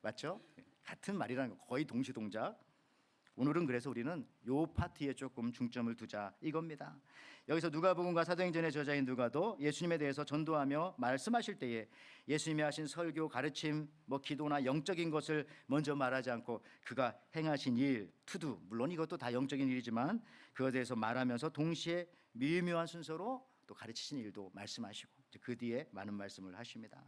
맞죠? 같은 말이라는 거 거의 동시 동작. 오늘은 그래서 우리는 요 파트에 조금 중점을 두자 이겁니다. 여기서 누가복음과 사도행전의 저자인 누가도 예수님에 대해서 전도하며 말씀하실 때에 예수님이 하신 설교, 가르침, 기도나 영적인 것을 먼저 말하지 않고 그가 행하신 일, 투두, 물론 이것도 다 영적인 일이지만 그것에 대해서 말하면서 동시에 미묘한 순서로 또 가르치신 일도 말씀하시고 그 뒤에 많은 말씀을 하십니다.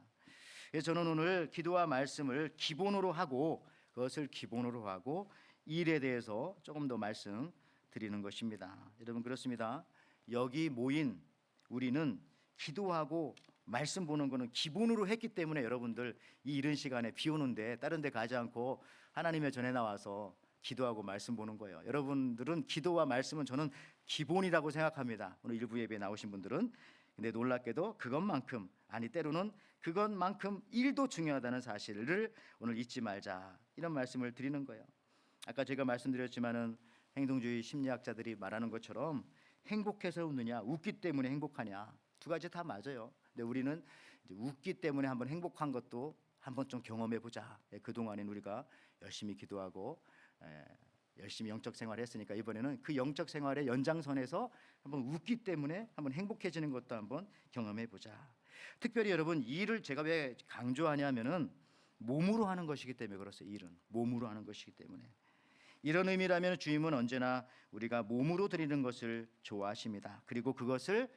그래서 저는 오늘 기도와 말씀을 기본으로 하고 그것을 기본으로 하고 일에 대해서 조금 더 말씀드리는 것입니다. 여러분 그렇습니다. 여기 모인 우리는 기도하고 말씀 보는 거는 기본으로 했기 때문에 여러분들 이 이른 시간에 비 오는데 다른 데 가지 않고 하나님의 전에 나와서 기도하고 말씀 보는 거예요. 여러분들은 기도와 말씀은 저는 기본이라고 생각합니다. 오늘 일부 예배에 나오신 분들은. 근데 놀랍게도 그것만큼 때로는 그것만큼 일도 중요하다는 사실을 오늘 잊지 말자 이런 말씀을 드리는 거예요. 아까 제가 말씀드렸지만은 행동주의 심리학자들이 말하는 것처럼 행복해서 웃느냐 웃기 때문에 행복하냐 두 가지 다 맞아요. 근데 우리는 이제 웃기 때문에 한번 행복한 것도 한번 좀 경험해 보자. 그동안엔 우리가 열심히 기도하고 열심히 영적 생활을 했으니까 이번에는 그 영적 생활의 연장선에서 한번 웃기 때문에 한번 행복해지는 것도 한번 경험해 보자. 특별히 여러분 이 일을 제가 왜 강조하냐면은 몸으로 하는 것이기 때문에 그렇어요. 일은 몸으로 하는 것이기 때문에. 이런 의미라면 주님은 언제나 우리가 몸으로 드리는 것을 좋아하십니다. 그리고 그것을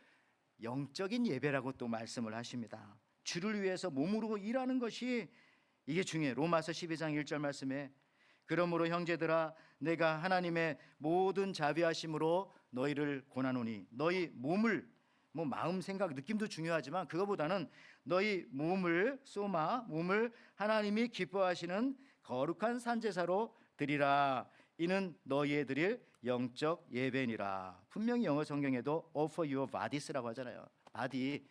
영적인 예배라고 또 말씀을 하십니다. 주를 위해서 몸으로 일하는 것이 이게 중요해요. 로마서 12장 1절 말씀에 그러므로 형제들아 내가 하나님의 모든 자비하심으로 너희를 권하노니 너희 몸을 마음 생각 느낌도 중요하지만 그거보다는 너희 몸을 몸을 하나님이 기뻐하시는 거룩한 산제사로 드리라. 이는 너희의 드릴 영적 예배니라. 분명히 영어 성경에도 offer your bodies라고 하잖아요. body,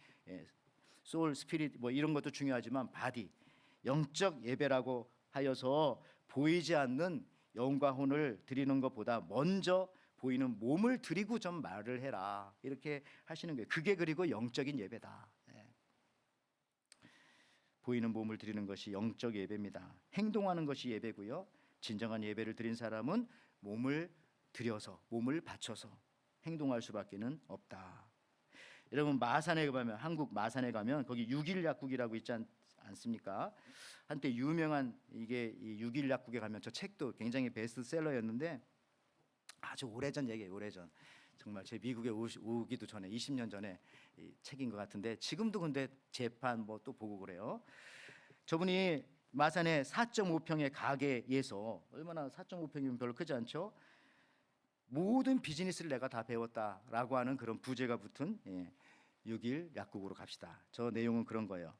soul, spirit 이런 것도 중요하지만 body, 영적 예배라고 하여서 보이지 않는 영과 혼을 드리는 것보다 먼저 보이는 몸을 드리고 좀 말을 해라. 이렇게 하시는 거예요. 그게 그리고 영적인 예배다. 보이는 몸을 드리는 것이 영적 예배입니다. 행동하는 것이 예배고요. 진정한 예배를 드린 사람은 몸을 들여서 몸을 바쳐서 행동할 수밖에는 없다. 여러분 마산에 가면 한국 마산에 가면 거기 6일 약국이라고 있지 않습니까? 한때 유명한 이게 이 6일 약국에 가면 저 책도 굉장히 베스트셀러였는데 아주 오래전 얘기예요. 오래전 정말 제 미국에 오기도 전에 20년 전에 이 책인 것 같은데 지금도 근데 재판 또 보고 그래요. 저분이 마산의 4.5평의 가게에서 얼마나 4.5평이면 별로 크지 않죠? 모든 비즈니스를 내가 다 배웠다라고 하는 그런 부제가 붙은 6일 약국으로 갑시다. 저 내용은 그런 거예요.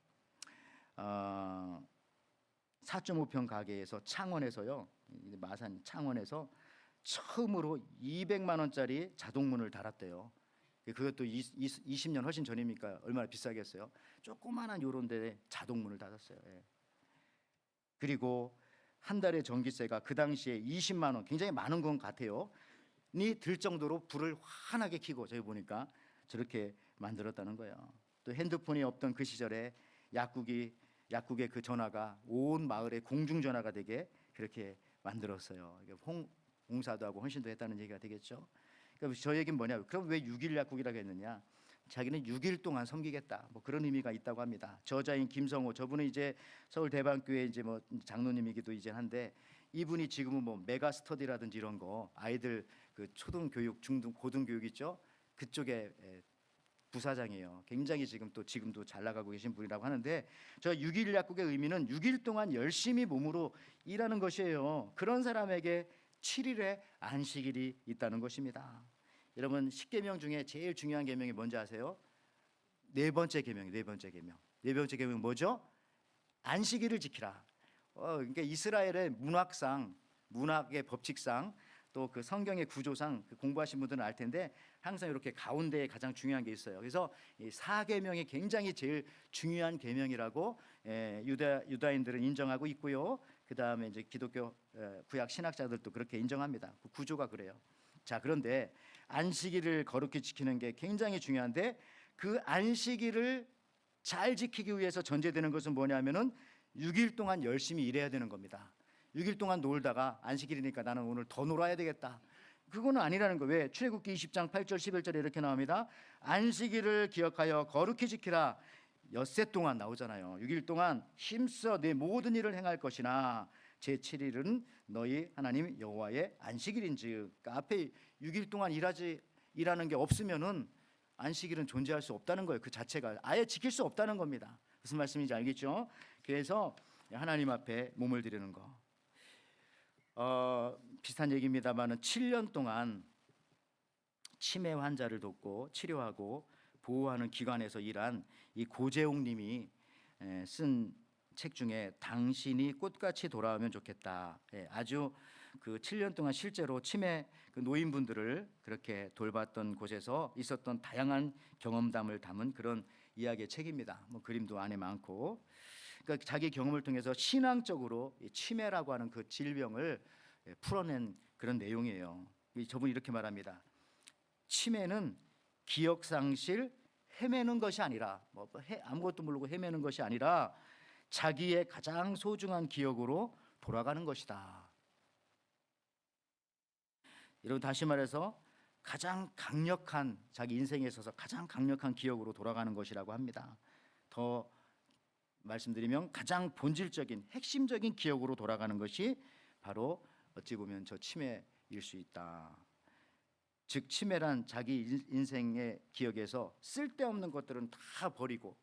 4.5평 가게에서 창원에서요. 마산 창원에서 처음으로 200만 원짜리 자동문을 달았대요. 그것도 20년 훨씬 전이니까 얼마나 비싸겠어요. 조그마한 요런 데 자동문을 닫았어요. 그리고 한 달에 전기세가 그 당시에 20만 원, 굉장히 많은 건 같아요. 니 들 정도로 불을 환하게 켜고 저희 보니까 저렇게 만들었다는 거예요. 또 핸드폰이 없던 그 시절에 약국의 그 전화가 온 마을의 공중 전화가 되게 그렇게 만들었어요. 봉사도 하고 헌신도 했다는 얘기가 되겠죠. 그러니까 저 얘기는 뭐냐? 그럼 왜 6일 약국이라고 했느냐? 자기는 6일 동안 섬기겠다. 그런 의미가 있다고 합니다. 저자인 김성호 저분은 이제 서울 대방교회 이제 장로님이기도 이제 한데 이분이 지금은 메가 스터디라든지 이런 거 아이들 그 초등교육, 중등, 고등교육 있죠? 그쪽에 부사장이에요. 굉장히 지금도 잘 나가고 계신 분이라고 하는데 저 6일 약국의 의미는 6일 동안 열심히 몸으로 일하는 것이에요. 그런 사람에게 7일에 안식일이 있다는 것입니다. 여러분 10계명 중에 제일 중요한 계명이 뭔지 아세요? 네 번째 계명. 네 번째 계명 뭐죠? 안식일을 지키라. 그러니까 이스라엘의 문학의 법칙상 또 그 성경의 구조상 공부하신 분들은 알 텐데 항상 이렇게 가운데에 가장 중요한 게 있어요. 그래서 이 4계명이 굉장히 제일 중요한 계명이라고 유다인들은 인정하고 있고요. 그 다음에 이제 기독교 구약 신학자들도 그렇게 인정합니다. 그 구조가 그래요. 자, 그런데 안식일을 거룩히 지키는 게 굉장히 중요한데 그 안식일을 잘 지키기 위해서 전제되는 것은 뭐냐면은 6일 동안 열심히 일해야 되는 겁니다. 6일 동안 놀다가 안식일이니까 나는 오늘 더 놀아야 되겠다. 그거는 아니라는 거예요. 왜? 출애굽기 20장 8절 11절에 이렇게 나옵니다. 안식일을 기억하여 거룩히 지키라. 엿새 동안 나오잖아요. 6일 동안 힘써 내 모든 일을 행할 것이나 제7일은 너희 하나님 여호와의 안식일인즉. 그러니까 앞에 6일 동안 일하는 게 없으면은 안식일은 존재할 수 없다는 거예요. 그 자체가 아예 지킬 수 없다는 겁니다. 무슨 말씀인지 알겠죠? 그래서 하나님 앞에 몸을 드리는 거. 비슷한 얘기입니다만은 7년 동안 치매 환자를 돕고 치료하고 보호하는 기관에서 일한 이 고재옥님이 쓴 책 중에 당신이 꽃같이 돌아오면 좋겠다. 아주 그 7년 동안 실제로 치매 그 노인분들을 그렇게 돌봤던 곳에서 있었던 다양한 경험담을 담은 그런 이야기의 책입니다. 뭐 그림도 안에 많고, 그러니까 자기 경험을 통해서 신앙적으로 이 치매라고 하는 그 질병을 풀어낸 그런 내용이에요. 저분이 이렇게 말합니다. 치매는 기억 상실, 헤매는 것이 아니라 아무것도 모르고 헤매는 것이 아니라 자기의 가장 소중한 기억으로 돌아가는 것이다. 여러분 다시 말해서 가장 강력한 자기 인생에 있어서 가장 강력한 기억으로 돌아가는 것이라고 합니다. 더 말씀드리면 가장 본질적인 핵심적인 기억으로 돌아가는 것이 바로 어찌 보면 저 치매일 수 있다. 즉 치매란 자기 인생의 기억에서 쓸데없는 것들은 다 버리고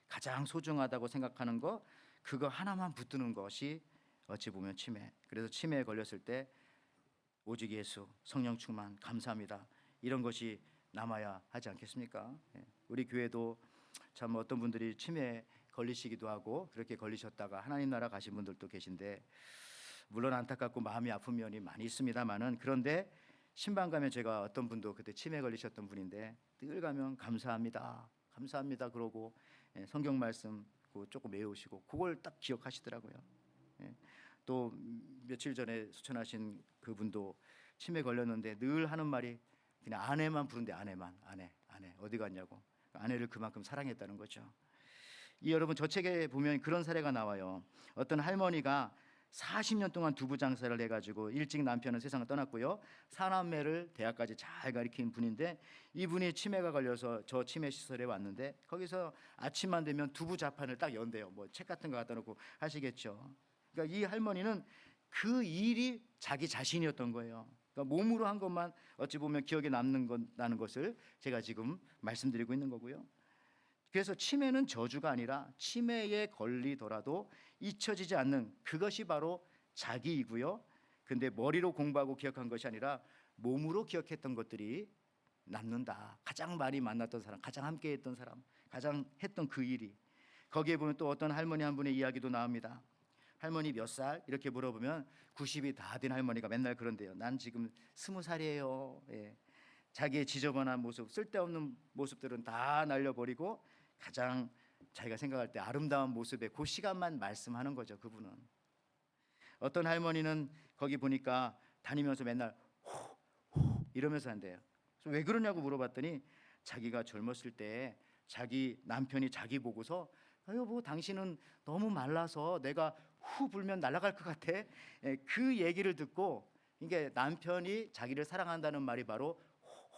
가장 소중하다고 생각하는 거 그거 하나만 붙드는 것이 어찌 보면 치매. 그래서 치매에 걸렸을 때 오직 예수, 성령 충만, 감사합니다. 이런 것이 남아야 하지 않겠습니까? 우리 교회도 참 어떤 분들이 치매에 걸리시기도 하고 그렇게 걸리셨다가 하나님 나라 가신 분들도 계신데 물론 안타깝고 마음이 아픈 면이 많이 있습니다만은 그런데 신방 가면 제가 어떤 분도 그때 치매 걸리셨던 분인데 늘 가면 감사합니다. 감사합니다 그러고 성경 말씀 조금 외우시고 그걸 딱 기억하시더라고요. 또 며칠 전에 수천하신 그분도 치매 걸렸는데 늘 하는 말이 그냥 아내만 부른데 아내 어디 갔냐고 아내를 그만큼 사랑했다는 거죠. 이 여러분 저 책에 보면 그런 사례가 나와요. 어떤 할머니가 40년 동안 두부 장사를 해가지고 일찍 남편은 세상을 떠났고요. 사남매를 대학까지 잘 가르친 분인데 이분이 치매가 걸려서 저 치매 시설에 왔는데 거기서 아침만 되면 두부 자판을 딱 연대요. 뭐 책 같은 거 갖다 놓고 하시겠죠. 그러니까 이 할머니는 그 일이 자기 자신이었던 거예요. 그러니까 몸으로 한 것만 어찌 보면 기억에 남는 것을 제가 지금 말씀드리고 있는 거고요. 그래서 치매는 저주가 아니라 치매에 걸리더라도 잊혀지지 않는 그것이 바로 자기이고요. 근데 머리로 공부하고 기억한 것이 아니라 몸으로 기억했던 것들이 남는다. 가장 많이 만났던 사람, 가장 함께했던 사람, 가장 했던 그 일이. 거기에 보면 또 어떤 할머니 한 분의 이야기도 나옵니다. 할머니 몇 살? 이렇게 물어보면 90이 다 된 할머니가 맨날 그런데요. 난 지금 20살이에요. 자기의 지저분한 모습, 쓸데없는 모습들은 다 날려버리고 가장 자기가 생각할 때 아름다운 모습에 그 시간만 말씀하는 거죠. 그분은. 어떤 할머니는 거기 보니까 다니면서 맨날 호 이러면서 한대요. 왜 그러냐고 물어봤더니 자기가 젊었을 때 자기 남편이 자기 보고서 여보 당신은 너무 말라서 내가 후 불면 날아갈 것 같아. 그 얘기를 듣고 이게 남편이 자기를 사랑한다는 말이 바로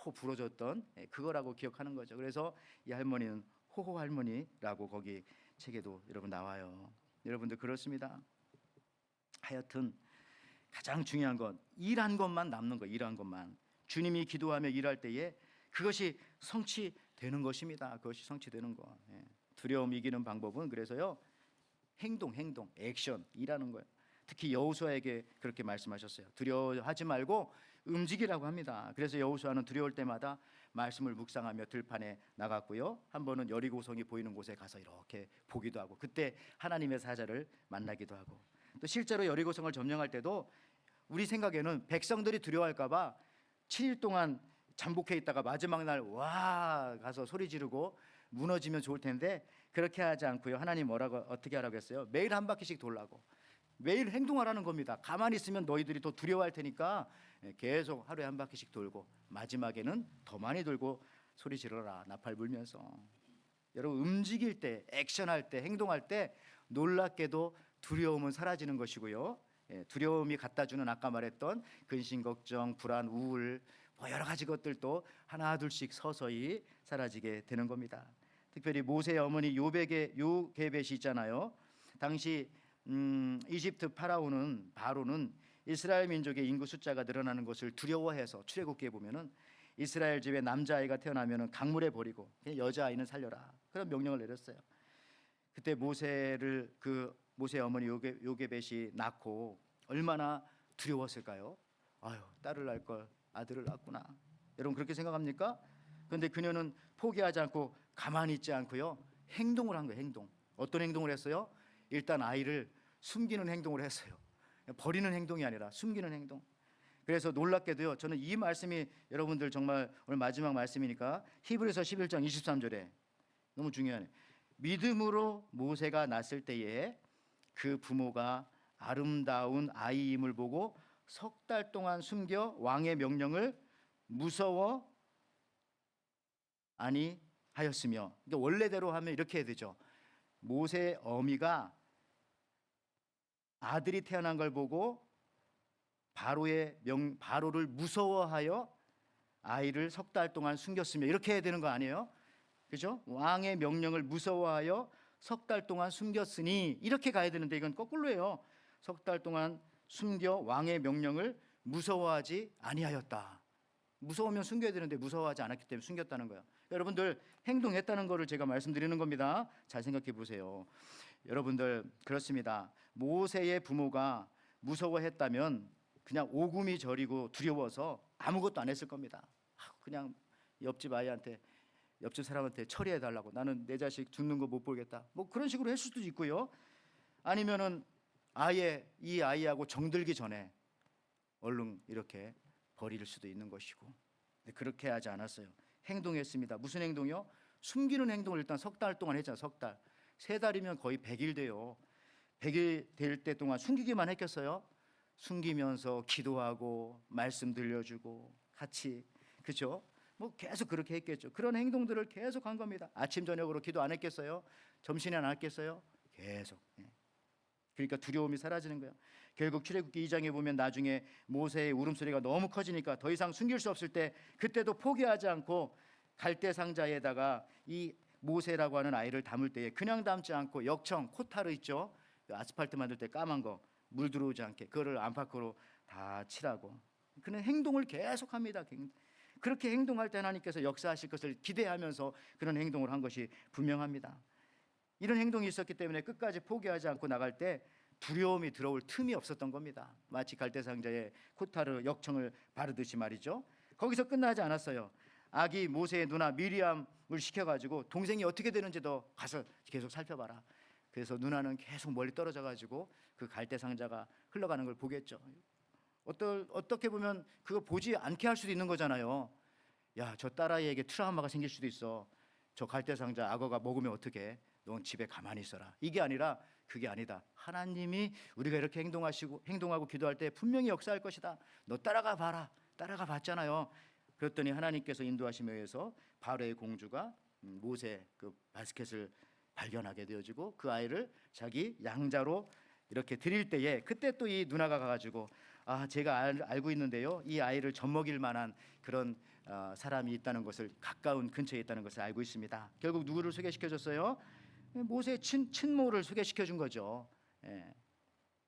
호 부러졌던 그거라고 기억하는 거죠. 그래서 이 할머니는 호호 할머니라고 거기 책에도 여러분 나와요. 여러분들 그렇습니다. 하여튼 가장 중요한 건 일한 것만 남는 거, 일한 것만. 주님이 기도하며 일할 때에 그것이 성취되는 것입니다. 그것이 성취되는 거. 두려움 이기는 방법은 그래서요. 행동, 액션, 일하는 거예요. 특히 여호수아에게 그렇게 말씀하셨어요. 두려워하지 말고 움직이라고 합니다. 그래서 여호수아는 두려울 때마다 말씀을 묵상하며 들판에 나갔고요. 한 번은 여리고성이 보이는 곳에 가서 이렇게 보기도 하고, 그때 하나님의 사자를 만나기도 하고, 또 실제로 여리고성을 점령할 때도 우리 생각에는 백성들이 두려워할까 봐 7일 동안 잠복해 있다가 마지막 날 와 가서 소리 지르고 무너지면 좋을 텐데 그렇게 하지 않고요. 하나님 뭐라고 어떻게 하라고 했어요? 매일 한 바퀴씩 돌라고. 매일 행동하라는 겁니다. 가만히 있으면 너희들이 더 두려워할 테니까 계속 하루에 한 바퀴씩 돌고 마지막에는 더 많이 돌고 소리 지르라, 나팔 불면서. 여러분, 움직일 때, 액션할 때, 행동할 때 놀랍게도 두려움은 사라지는 것이고요. 두려움이 갖다 주는 아까 말했던 근심, 걱정, 불안, 우울, 뭐 여러 가지 것들도 하나 둘씩 서서히 사라지게 되는 겁니다. 특별히 모세의 어머니 요게벳이 있잖아요. 당시 이집트 바로는 이스라엘 민족의 인구 숫자가 늘어나는 것을 두려워해서 출애굽기에 보면은 이스라엘 집에 남자아이가 태어나면은 강물에 버리고 여자아이는 살려라, 그런 명령을 내렸어요. 그때 모세의 어머니 요게벳이 낳고 얼마나 두려웠을까요? 아유, 딸을 낳을 걸 아들을 낳았구나. 여러분 그렇게 생각합니까? 그런데 그녀는 포기하지 않고 가만히 있지 않고요, 행동을 한 거예요. 행동. 어떤 행동을 했어요? 일단 아이를 숨기는 행동을 했어요. 버리는 행동이 아니라 숨기는 행동. 그래서 놀랍게도요, 저는 이 말씀이 여러분들 정말 오늘 마지막 말씀이니까 히브리서 11장 23절에 너무 중요하네. 믿음으로 모세가 낳았을 때에 그 부모가 아름다운 아이임을 보고 석 달 동안 숨겨 왕의 명령을 무서워 아니하였으며. 그러니까 원래대로 하면 이렇게 해야 되죠. 모세의 어미가 아들이 태어난 걸 보고 바로를 무서워하여 아이를 석 달 동안 숨겼으며, 이렇게 해야 되는 거 아니에요? 그죠? 왕의 명령을 무서워하여 석 달 동안 숨겼으니, 이렇게 가야 되는데 이건 거꾸로예요. 석 달 동안 숨겨 왕의 명령을 무서워하지 아니하였다. 무서우면 숨겨야 되는데 무서워하지 않았기 때문에 숨겼다는 거예요. 여러분들 행동했다는 거를 제가 말씀드리는 겁니다. 잘 생각해 보세요. 여러분들 그렇습니다. 모세의 부모가 무서워했다면 그냥 오금이 저리고 두려워서 아무것도 안 했을 겁니다. 그냥 옆집 사람한테 처리해 달라고, 나는 내 자식 죽는 거 못 보겠다, 뭐 그런 식으로 했을 수도 있고요. 아니면은 아예 이 아이하고 정들기 전에 얼른 이렇게 버릴 수도 있는 것이고. 그렇게 하지 않았어요. 행동했습니다. 무슨 행동이요? 숨기는 행동을 일단 석 달 동안 했잖아요. 석 달. 3달이면 거의 100일 돼요. 100일 될 때 동안 숨기기만 했겠어요? 숨기면서 기도하고 말씀 들려주고 같이, 그렇죠? 뭐 계속 그렇게 했겠죠. 그런 행동들을 계속 한 겁니다. 아침 저녁으로 기도 안 했겠어요? 점심에 안 했겠어요? 계속. 그러니까 두려움이 사라지는 거예요. 결국 출애굽기 2장에 보면 나중에 모세의 울음소리가 너무 커지니까 더 이상 숨길 수 없을 때, 그때도 포기하지 않고 갈대 상자에다가 이 모세라고 하는 아이를 담을 때에 그냥 담지 않고 역청, 코타르 있죠? 아스팔트 만들 때 까만 거, 물 들어오지 않게 그거를 안팎으로 다 칠하고. 그는 행동을 계속합니다. 그렇게 행동할 때 하나님께서 역사하실 것을 기대하면서 그런 행동을 한 것이 분명합니다. 이런 행동이 있었기 때문에 끝까지 포기하지 않고 나갈 때 두려움이 들어올 틈이 없었던 겁니다. 마치 갈대상자에 코타르 역청을 바르듯이 말이죠. 거기서 끝나지 않았어요. 아기 모세의 누나 미리암을 시켜가지고 동생이 어떻게 되는지도 가서 계속 살펴봐라. 그래서 누나는 계속 멀리 떨어져가지고 그 갈대상자가 흘러가는 걸 보겠죠. 어떻게 보면 그거 보지 않게 할 수도 있는 거잖아요. 야, 저 딸아이에게 트라우마가 생길 수도 있어. 저 갈대상자 악어가 먹으면 어떡해? 넌 집에 가만히 있어라. 이게 아니라, 그게 아니다. 하나님이 우리가 이렇게 행동하고 기도할 때 분명히 역사할 것이다. 너 따라가 봐라. 따라가 봤잖아요. 그랬더니 하나님께서 인도하심에 의해서 바로의 공주가 모세 그 바스켓을 발견하게 되어지고 그 아이를 자기 양자로 이렇게 드릴 때에, 그때 또 이 누나가 가가지고, 제가 알고 있는데요, 이 아이를 젖먹일 만한 그런 사람이 있다는 것을, 가까운 근처에 있다는 것을 알고 있습니다. 결국 누구를 소개시켜줬어요? 모세의 친모를 소개시켜준 거죠.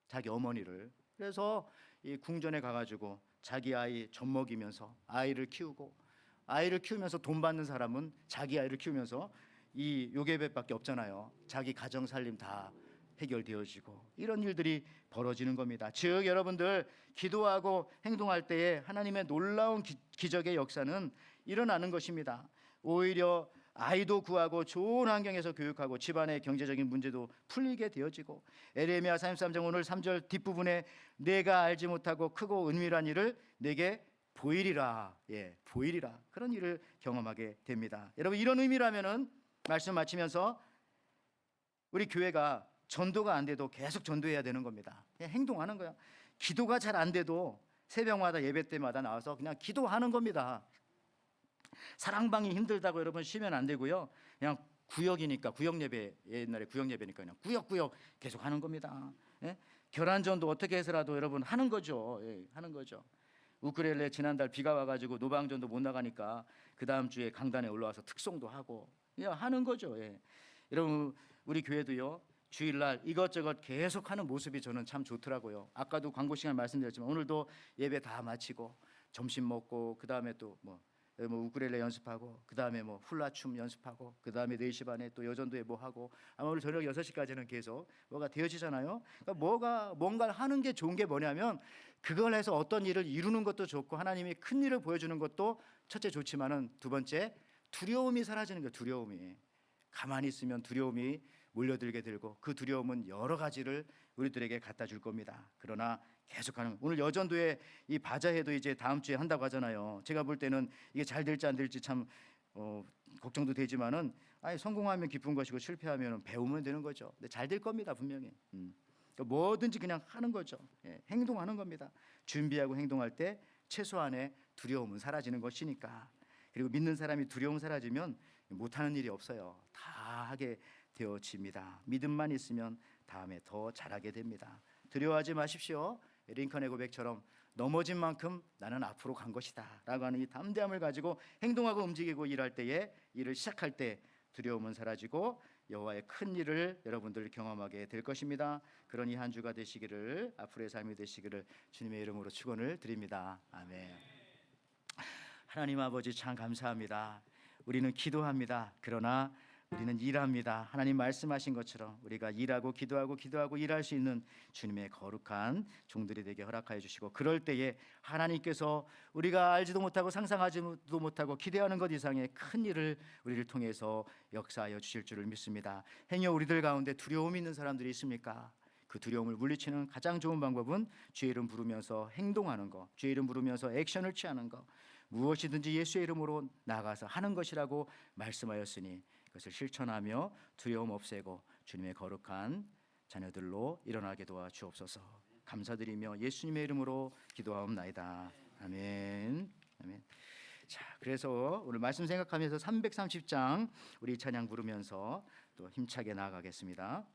자기 어머니를. 그래서 이 궁전에 가가지고 자기 아이 젖먹이면서 아이를 키우면서 돈 받는 사람은 자기 아이를 키우면서 이 요게벳밖에 없잖아요. 자기 가정 살림 다 해결되어지고 이런 일들이 벌어지는 겁니다. 즉 여러분들 기도하고 행동할 때에 하나님의 놀라운 기적의 역사는 일어나는 것입니다. 오히려 아이도 구하고 좋은 환경에서 교육하고 집안의 경제적인 문제도 풀리게 되어지고 에레미야 33장 오늘 3절 뒷부분에 내가 알지 못하고 크고 은밀한 일을 내게 보이리라. 보이리라. 그런 일을 경험하게 됩니다. 여러분 이런 의미라면은 말씀 마치면서 우리 교회가 전도가 안 돼도 계속 전도해야 되는 겁니다. 그냥 행동하는 거야. 기도가 잘 안 돼도 새벽마다 예배 때마다 나와서 그냥 기도하는 겁니다. 사랑방이 힘들다고 여러분 쉬면 안 되고요. 그냥 구역이니까 구역 예배, 옛날에 구역 예배니까 그냥 구역구역 계속 하는 겁니다. 결안전도 어떻게 해서라도 여러분 하는 거죠. 하는 거죠. 우크렐레 지난달 비가 와가지고 노방전도 못 나가니까 그 다음 주에 강단에 올라와서 특송도 하고 하는 거죠. 여러분 우리 교회도요 주일날 이것저것 계속하는 모습이 저는 참 좋더라고요. 아까도 광고 시간 말씀드렸지만 오늘도 예배 다 마치고 점심 먹고 그 다음에 또 뭐 우크렐레 연습하고 그 다음에 뭐 훌라춤 연습하고 그 다음에 4시 반에 또 여전도에 뭐 하고 아마 오늘 저녁 6시까지는 계속 뭐가 되어지잖아요. 그러니까 뭔가를 하는 게 좋은 게 뭐냐면 그걸 해서 어떤 일을 이루는 것도 좋고 하나님이 큰 일을 보여주는 것도 첫째 좋지만은 두 번째 두려움이 사라지는 거예요. 두려움이 가만히 있으면 두려움이 몰려들게 되고 그 두려움은 여러 가지를 우리들에게 갖다 줄 겁니다. 그러나 계속하는 오늘 여전도에 이 바자회도 이제 다음 주에 한다고 하잖아요. 제가 볼 때는 이게 잘 될지 안 될지 참 걱정도 되지만은 성공하면 기쁜 것이고 실패하면 배우면 되는 거죠. 근데 잘 될 겁니다 분명히. 그러니까 뭐든지 그냥 하는 거죠. 행동하는 겁니다. 준비하고 행동할 때 최소한의 두려움은 사라지는 것이니까. 그리고 믿는 사람이 두려움 사라지면 못하는 일이 없어요. 다 하게 되어집니다. 믿음만 있으면 다음에 더 잘하게 됩니다. 두려워하지 마십시오. 링컨의 고백처럼 넘어진 만큼 나는 앞으로 간 것이다 라고 하는 이 담대함을 가지고 행동하고 움직이고 일할 때에 일을 시작할 때 두려움은 사라지고 여호와의 큰 일을 여러분들 경험하게 될 것입니다. 그런 이 한 주가 되시기를 앞으로의 삶이 되시기를 주님의 이름으로 축원을 드립니다. 아멘. 하나님 아버지 참 감사합니다. 우리는 기도합니다. 그러나 우리는 일합니다. 하나님 말씀하신 것처럼 우리가 일하고 기도하고 일할 수 있는 주님의 거룩한 종들이 되게 허락하여 주시고 그럴 때에 하나님께서 우리가 알지도 못하고 상상하지도 못하고 기대하는 것 이상의 큰 일을 우리를 통해서 역사하여 주실 줄을 믿습니다. 행여 우리들 가운데 두려움이 있는 사람들이 있습니까? 그 두려움을 물리치는 가장 좋은 방법은 주의 이름 부르면서 행동하는 것, 주의 이름 부르면서 액션을 취하는 것, 무엇이든지 예수의 이름으로 나가서 하는 것이라고 말씀하였으니 그것을 실천하며 두려움 없애고 주님의 거룩한 자녀들로 일어나게 도와 주옵소서. 감사드리며 예수님의 이름으로 기도하옵나이다. 아멘. 아멘. 자, 그래서 오늘 말씀 생각하면서 330장 우리 찬양 부르면서 또 힘차게 나아가겠습니다.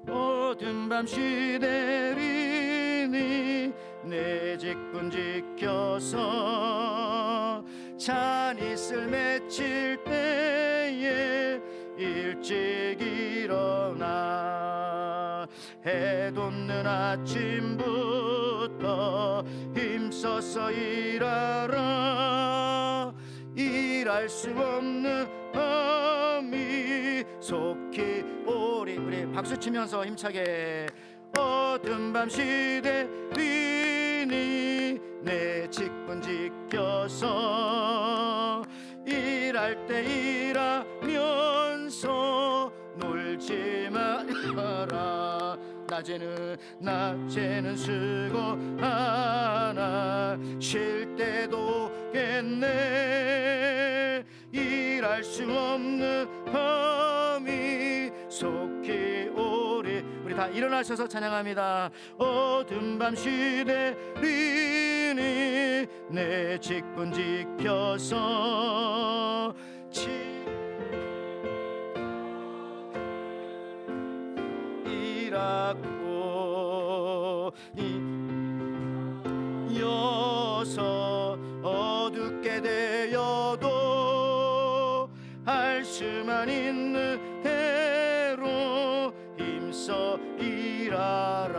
모든 밤 시대리니 내 직분 지켜서 잔이슬 맺힐 때에 일찍 일어나 해 돋는 아침부터 힘써서 일하라 일할 수 없는 밤이 속히 오리 우리 박수 치면서 힘차게 어두운 밤 시대리니 내 직분 지켜서 일할 때 일하면서 놀지 마라 낮에는 수고하나 쉴 때도 겠네 일할 수 없는 밤이 속히 오리 우리 다 일어나셔서 찬양합니다. 어두운 밤 시대리니 내 직분 지켜서 일하고 여서 어둡게 되어도 할 수만 있는 대로 힘써 일하라.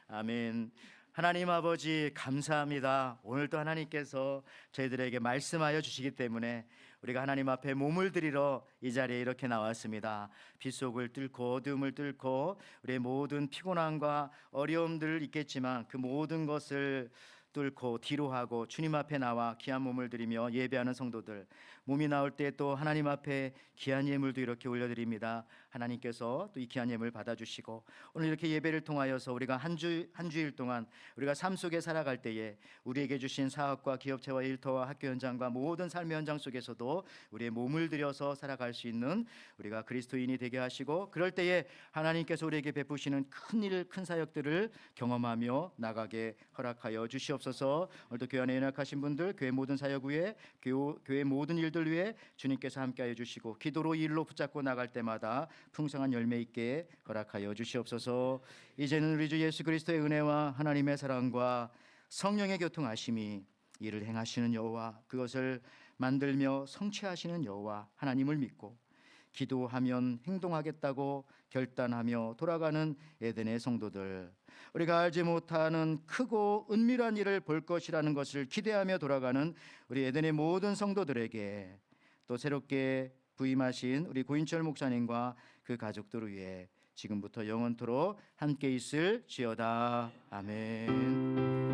아멘. 하나님 아버지 감사합니다. 오늘도 하나님께서 저희들에게 말씀하여 주시기 때문에 우리가 하나님 앞에 몸을 드리러 이 자리에 이렇게 나왔습니다. 빗속을 뚫고 어둠을 뚫고 우리의 모든 피곤함과 어려움들 있겠지만 그 모든 것을 뚫고 뒤로 하고 주님 앞에 나와 귀한 몸을 드리며 예배하는 성도들, 몸이 나올 때 또 하나님 앞에 귀한 예물도 이렇게 올려드립니다. 하나님께서 또 이 귀한 예물 받아주시고 오늘 이렇게 예배를 통하여서 우리가 한 주일 동안 우리가 삶 속에 살아갈 때에 우리에게 주신 사업과 기업체와 일터와 학교 현장과 모든 삶의 현장 속에서도 우리의 몸을 들여서 살아갈 수 있는 우리가 그리스도인이 되게 하시고, 그럴 때에 하나님께서 우리에게 베푸시는 큰 사역들을 경험하며 나가게 허락하여 주시옵소서. 오늘도 교회 안에 연약하신 분들, 교회 모든 사역 위에, 교회 모든 일들 위에 주님께서 함께하여 주시고 기도로 일로 붙잡고 나갈 때마다 풍성한 열매 있게 허락하여 주시옵소서. 이제는 우리 주 예수 그리스도의 은혜와 하나님의 사랑과 성령의 교통하심이 이를 행하시는 여호와, 그것을 만들며 성취하시는 여호와 하나님을 믿고 기도하면 행동하겠다고 결단하며 돌아가는 에덴의 성도들, 우리가 알지 못하는 크고 은밀한 일을 볼 것이라는 것을 기대하며 돌아가는 우리 에덴의 모든 성도들에게, 또 새롭게 부임하신 우리 고인철 목사님과 그 가족들을 위해 지금부터 영원토록 함께 있을지어다. 아멘.